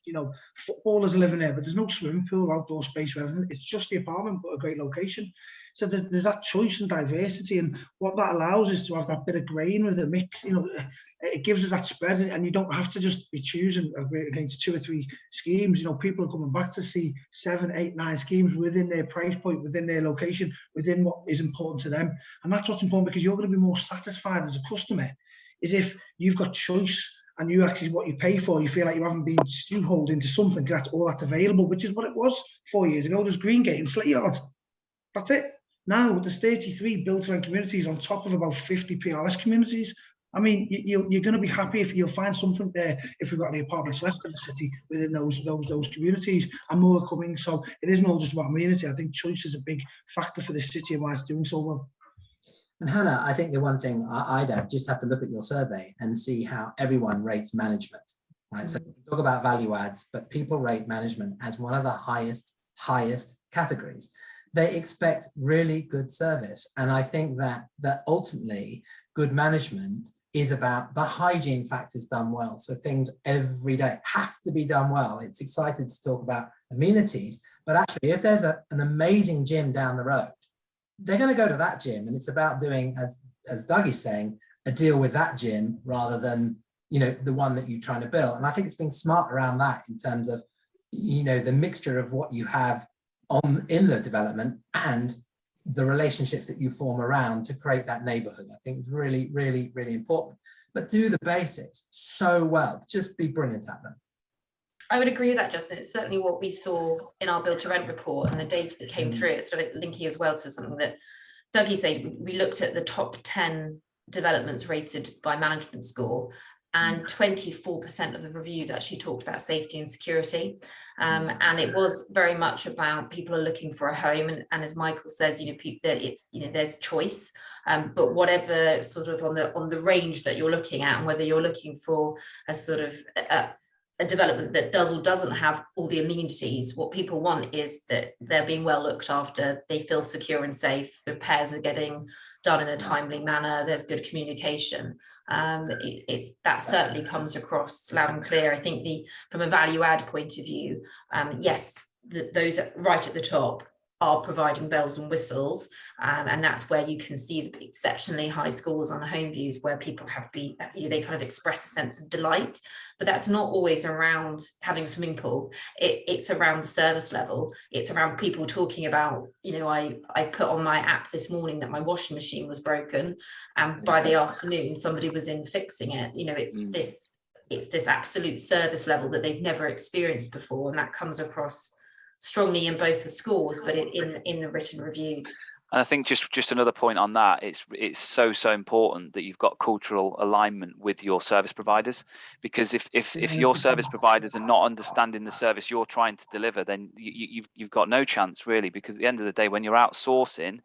Speaker 2: footballers living there, but there's no swimming pool, outdoor space or anything. It's just the apartment, but a great location. So there's that choice and diversity, and what that allows is to have that bit of grain with the mix. It gives us that spread, and you don't have to just be choosing against 2 or 3 schemes. People are coming back to see 7, 8, 9 schemes within their price point, within their location, within what is important to them. And that's what's important, because you're going to be more satisfied as a customer, is if you've got choice and you actually, what you pay for, you feel like you haven't been shoehorned into something, because that's all that's available, which is what it was 4 years ago. There's Greengate and Slate Yard. That's it. Now, there's 33 built-to-rent communities on top of about 50 PRS communities. I mean, you're going to be happy if you'll find something there if we've got any apartments left in the city within those communities, and more are coming. So it isn't all just about amenity. I think choice is a big factor for the city and why it's doing so well.
Speaker 5: And Hannah, I think the one thing I'd just have to look at your survey and see how everyone rates management. right? So we talk about value adds, but people rate management as one of the highest categories. They expect really good service. And I think that ultimately good management is about the hygiene factors done well. So things every day have to be done well. It's exciting to talk about amenities, but actually if there's an amazing gym down the road, they're going to go to that gym, and it's about doing, as Doug is saying, a deal with that gym rather than, you know, the one that you're trying to build. And I think it's being smart around that in terms of, you know, the mixture of what you have in the development and the relationships that you form around to create that neighborhood. I think is really, really, really important. But do the basics so well, just be brilliant at them.
Speaker 1: I would agree with that, Justin. It's certainly what we saw in our Build to Rent report and the data that came through. It's sort of linking as well to something that Dougie said. We looked at the top 10 developments rated by management score, and 24% of the reviews actually talked about safety and security. And it was very much about people are looking for a home. And as Michael says, you know, it's, you know, there's choice, but whatever sort of on the range that you're looking at, and whether you're looking for a sort of a development that does or doesn't have all the amenities, what people want is that they're being well looked after, they feel secure and safe, repairs are getting done in a timely manner, there's good communication. That certainly comes across loud and clear. I think from a value add point of view, yes, those right at the top are providing bells and whistles, and that's where you can see the exceptionally high scores on HomeViews, where people they kind of express a sense of delight. But that's not always around having a swimming pool. It's around the service level. It's around people talking about, you know, I put on my app this morning that my washing machine was broken, and by the afternoon somebody was in fixing it. You know, it's this absolute service level that they've never experienced before, and that comes across strongly in both the scores, but in the written reviews.
Speaker 4: And I think just another point on that, it's so important that you've got cultural alignment with your service providers, because if your service providers are not understanding the service you're trying to deliver, then you've got no chance really, because at the end of the day, when you're outsourcing,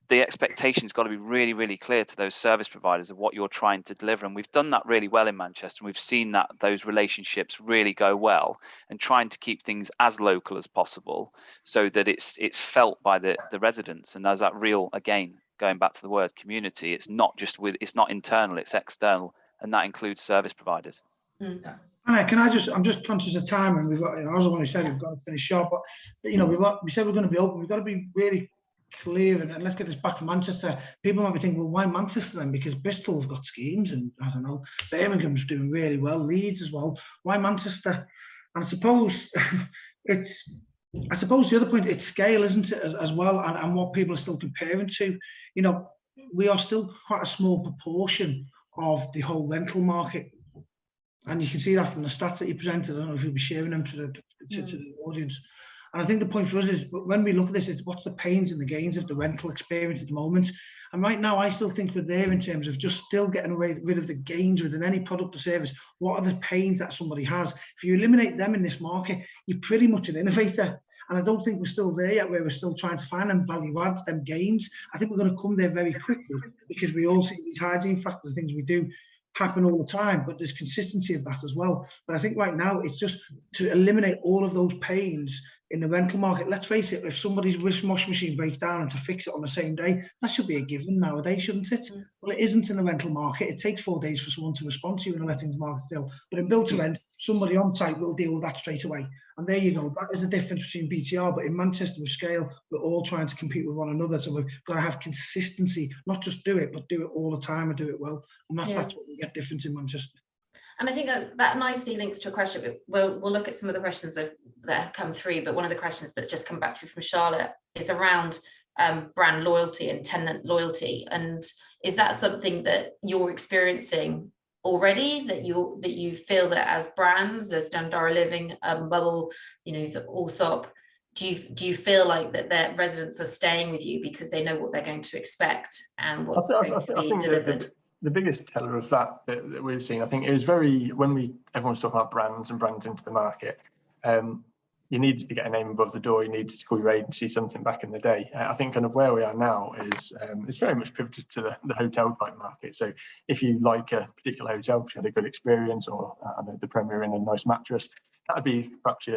Speaker 4: the expectation's got to be really, really clear to those service providers of what you're trying to deliver. And we've done that really well in Manchester. And we've seen that those relationships really go well, and trying to keep things as local as possible so that it's felt by the residents. And there's that real, again, going back to the word community, it's not internal, it's external. And that includes service providers.
Speaker 2: Hannah, I'm just conscious of time, and we've got, you know, I was the one who said we've got to finish sharp, but you know, we said we're going to be open. We've got to be really clear, and let's get this back to Manchester. People might be thinking, well, why Manchester then? Because Bristol have got schemes, and I don't know, Birmingham's doing really well, Leeds as well. Why Manchester? And I suppose the other point, it's scale, isn't it, as well, and what people are still comparing to. You know, we are still quite a small proportion of the whole rental market, and you can see that from the stats that you presented. I don't know if you'll be sharing them to the audience. And I think the point for us is, when we look at this, is what's the pains and the gains of the rental experience at the moment. And right now, I still think we're there in terms of just still getting rid of the gains within any product or service. What are the pains that somebody has? If you eliminate them in this market, you're pretty much an innovator. And I don't think we're still there yet, where we're still trying to find them value adds, them gains. I think we're going to come there very quickly, because we all see these hygiene factors, things we do happen all the time, but there's consistency of that as well. But I think right now it's just to eliminate all of those pains in the rental market. Let's face it, if somebody's washing machine breaks down, and to fix it on the same day, that should be a given nowadays, shouldn't it? Well, it isn't in the rental market. It takes 4 days for someone to respond to you in a lettings market still. But in build to rent, somebody on site will deal with that straight away. And there you go. That is the difference between BTR. But in Manchester with scale, we're all trying to compete with one another. So we've got to have consistency, not just do it, but do it all the time and do it well. And that's what we get different in Manchester.
Speaker 1: And I think that nicely links to a question. We'll look at some of the questions that have come through, but one of the questions that's just come back through from Charlotte is around brand loyalty and tenant loyalty. And is that something that you're experiencing already, that you feel that as brands, as Dandara Living, Urbanbubble, you know, Allsop, do you feel like that their residents are staying with you because they know what they're going to expect and what's going to be delivered?
Speaker 3: The biggest teller of that we've seen, I think, it was when everyone's talking about brands and brands into the market. you needed to get a name above the door, you needed to call your agency something back in the day. I think kind of where we are now is it's very much pivoted to the hotel type market. So if you like a particular hotel, which you had a good experience, or I know the Premier Inn and a nice mattress, that would be perhaps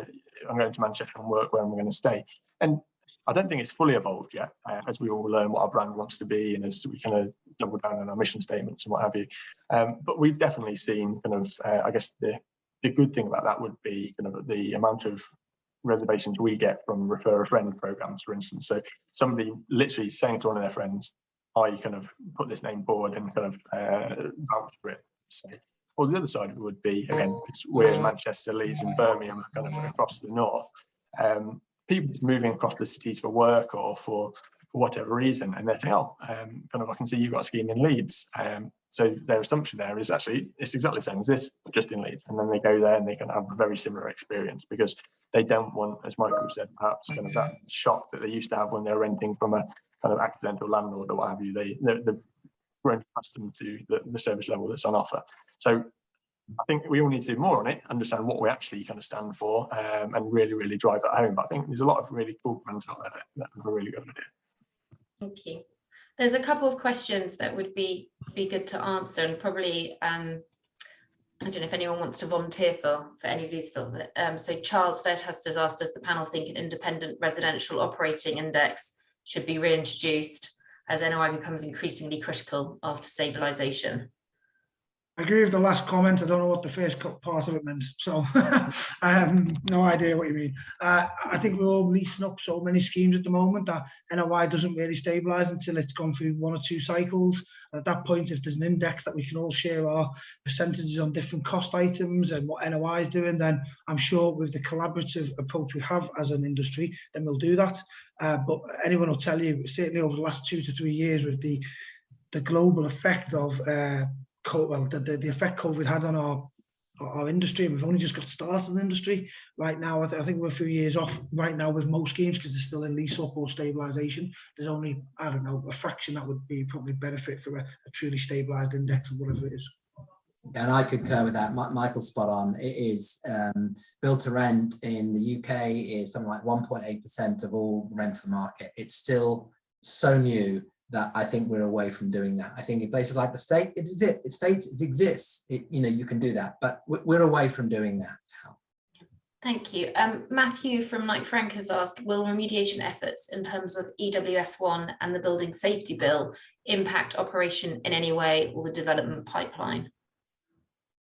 Speaker 3: I'm going to Manchester and work where I'm going to stay. And I don't think it's fully evolved yet, as we all learn what our brand wants to be and as we kind of double down on our mission statements and what have you. But we've definitely seen kind of, I guess the good thing about that would be kind of the amount of reservations we get from refer a friend programs, for instance. So somebody literally saying to one of their friends, I kind of put this name forward and kind of vouch for it. So, or the other side of it would be, again, because we're in Manchester, Leeds and Birmingham, kind of across the north, people moving across the cities for work or for whatever reason, and they're saying, oh, kind of, I can see you've got a scheme in Leeds. So their assumption there is actually it's exactly the same as this, but just in Leeds. And then they go there and they can have a very similar experience because they don't want, as Michael said, perhaps kind of that shock that they used to have when they're renting from a kind of accidental landlord or what have you. They're grown accustomed to the service level that's on offer. So I think we all need to do more on it, understand what we actually kind of stand for, and really, really drive that home. But I think there's a lot of really cool brands out there that have a really good idea.
Speaker 1: Thank you. There's a couple of questions that would be good to answer, and probably I don't know if anyone wants to volunteer for any of these. So Charles Fairhurst has asked, does the panel think an independent residential operating index should be reintroduced as NOI becomes increasingly critical after stabilisation?
Speaker 2: I agree with the last comment. I don't know what the first part of it meant, so I have no idea what you mean. I think we're all leasing up so many schemes at the moment that NOI doesn't really stabilise until it's gone through one or two cycles. At that point, if there's an index that we can all share our percentages on different cost items and what NOI is doing, then I'm sure with the collaborative approach we have as an industry, then we'll do that. But anyone will tell you, certainly over the last 2 to 3 years, with the global effect of the effect COVID had on our industry, and we've only just got started in the industry right now. I think we're a few years off right now with most schemes because they're still in lease up or stabilisation. There's only, I don't know, a fraction that would be probably benefit from a truly stabilised index or whatever it is.
Speaker 5: And I concur with that. Michael's spot on. It is build to rent in the UK is something like 1.8% of all rental market. It's still so new that I think we're away from doing that. I think in places like the state, it exists. You can do that, but we're away from doing that now.
Speaker 1: Thank you. Matthew from Knight Frank has asked, will remediation efforts in terms of EWS1 and the building safety bill impact operation in any way or the development pipeline?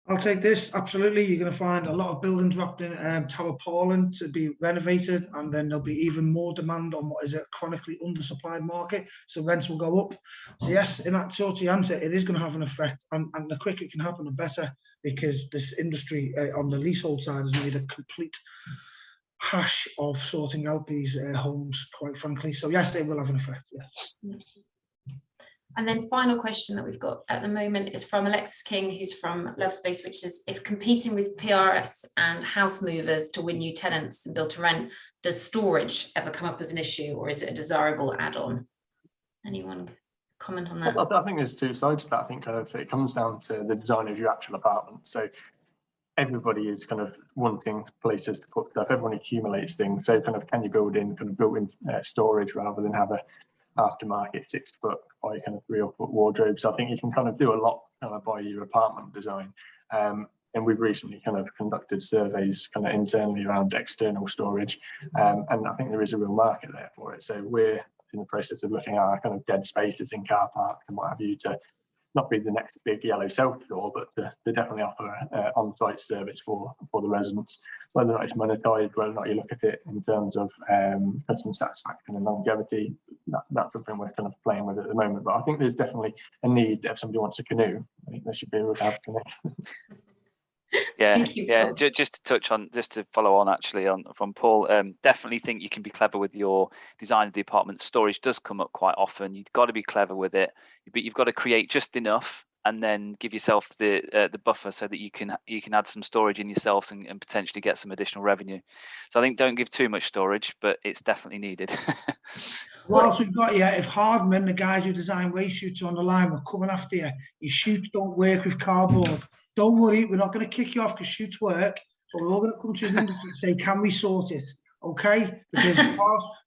Speaker 2: I'll take this. Absolutely. You're going to find a lot of buildings wrapped in Tower Portland to be renovated, and then there'll be even more demand on what is a chronically undersupplied market. So rents will go up. So yes, in that sort of answer, it is going to have an effect, and the quicker it can happen, the better, because this industry on the leasehold side has made a complete hash of sorting out these homes, quite frankly. So yes, it will have an effect. Yes.
Speaker 1: And then final question that we've got at the moment is from Alexis King, who's from Love Space, which is, if competing with PRS and house movers to win new tenants and build to rent, does storage ever come up as an issue, or is it a desirable add-on? Anyone comment on that?
Speaker 3: I think there's two sides to that. I think kind of it comes down to the design of your actual apartment. So everybody is kind of wanting places to put stuff. Everyone accumulates things. So kind of, can you build in kind of built-in storage rather than have a aftermarket 6 foot by kind of 3 or 4 wardrobes? I think you can kind of do a lot kind of by your apartment design. And we've recently kind of conducted surveys kind of internally around external storage, and I think there is a real market there for it. So we're in the process of looking at our kind of dead spaces in car parks and what have you, to not be the next big yellow self-store, but to definitely offer on-site service for the residents. Whether or not it's monetized, whether or not you look at it in terms of customer satisfaction and longevity, that's something we're kind of playing with at the moment. But I think there's definitely a need that if somebody wants a canoe, I think they should be able to have a canoe.
Speaker 4: Yeah. Just to touch on, just to follow on actually from Paul, definitely think you can be clever with your design of the apartment. Storage does come up quite often. You've got to be clever with it, but you've got to create just enough and then give yourself the buffer so that you can add some storage in yourselves and potentially get some additional revenue. So I think don't give too much storage, but it's definitely needed.
Speaker 2: What else we've got here? If Hardman, the guys who design waste shoots on the line, were coming after you, your shoots don't work with cardboard. Don't worry, we're not going to kick you off because shoots work. but we're all going to come to the industry and say, can we sort it? Okay, because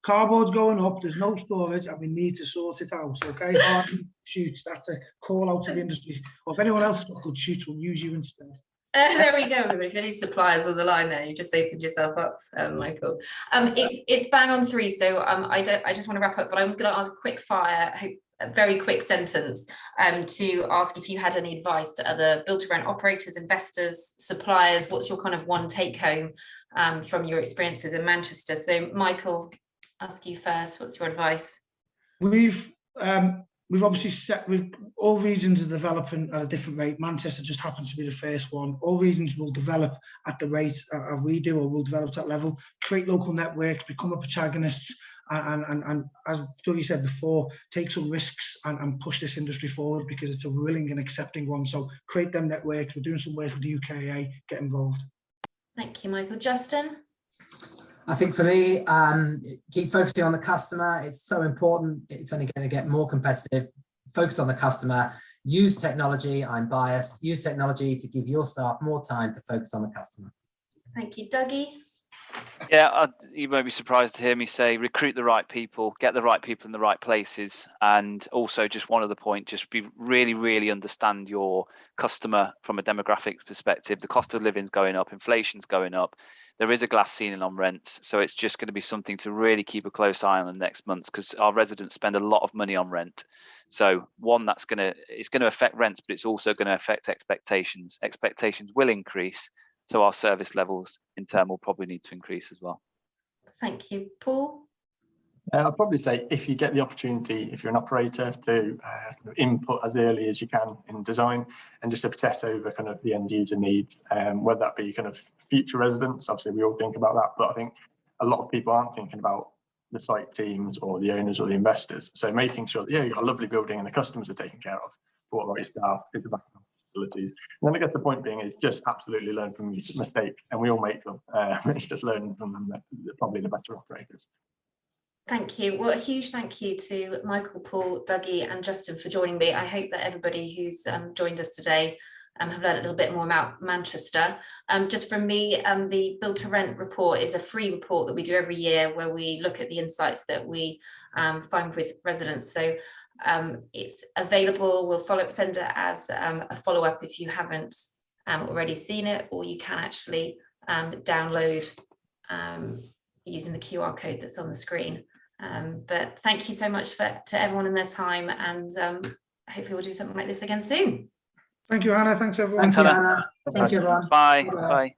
Speaker 2: cardboard's going up, there's no storage, and we need to sort it out. Okay, hard shoots. That's a call out to the industry. Or if anyone else has got good shoots, we'll use you instead.
Speaker 1: There we go. If any suppliers on the line there, you just opened yourself up, Michael. It's bang on 3, so I just want to wrap up, but I'm going to ask quick fire, a very quick sentence, to ask if you had any advice to other build-to-rent operators, investors, suppliers. What's your kind of one take-home from your experiences in Manchester? So, Michael, ask you first. What's your advice?
Speaker 2: We've obviously set, all regions are developing at a different rate. Manchester just happens to be the first one. All regions will develop at the rate we do, or will develop at that level, create local networks, become a protagonist, and as Dougie said before, take some risks and push this industry forward, because it's a willing and accepting one. So create them networks. We're doing some work with the UKA, get involved.
Speaker 1: Thank you, Michael. Justin?
Speaker 5: I think for me, keep focusing on the customer. It's so important. It's only going to get more competitive. Focus on the customer. Use technology. I'm biased. Use technology to give your staff more time to focus on the customer.
Speaker 1: Thank you, Dougie.
Speaker 4: Yeah, you won't be surprised to hear me say recruit the right people, get the right people in the right places, and also just one other point, just be really understand your customer from a demographics perspective. The cost of living is going up, inflation's going up. There is a glass ceiling on rents, so it's just going to be something to really keep a close eye on in the next months, because our residents spend a lot of money on rent. So one, it's going to affect rents, but it's also going to affect expectations. Expectations will increase. So our service levels in turn will probably need to increase as well.
Speaker 1: Thank you, Paul.
Speaker 3: I'd probably say, if you get the opportunity, if you're an operator, to input as early as you can in design, and just obsess over kind of the end user need, whether that be kind of future residents. Obviously, we all think about that, but I think a lot of people aren't thinking about the site teams or the owners or the investors. So making sure that, yeah, you've got a lovely building and the customers are taken care of, what about your staff, it's about facilities. And then I guess the point being is just absolutely learn from mistakes, and we all make them. It's just learning from them that they're probably the better operators.
Speaker 1: Thank you. Well, a huge thank you to Michael, Paul, Dougie and Justin for joining me. I hope that everybody who's joined us today have learned a little bit more about Manchester. Just from me, the Build to Rent report is a free report that we do every year, where we look at the insights that we find with residents. So it's available. We'll send it as a follow-up if you haven't already seen it, or you can actually download using the QR code that's on the screen. But thank you so much to everyone and their time, and hopefully we'll do something like this again soon.
Speaker 2: Thank you, Hannah. Thanks, everyone.
Speaker 5: Thank you, Hannah. Thank you, everyone.
Speaker 4: Bye. Bye.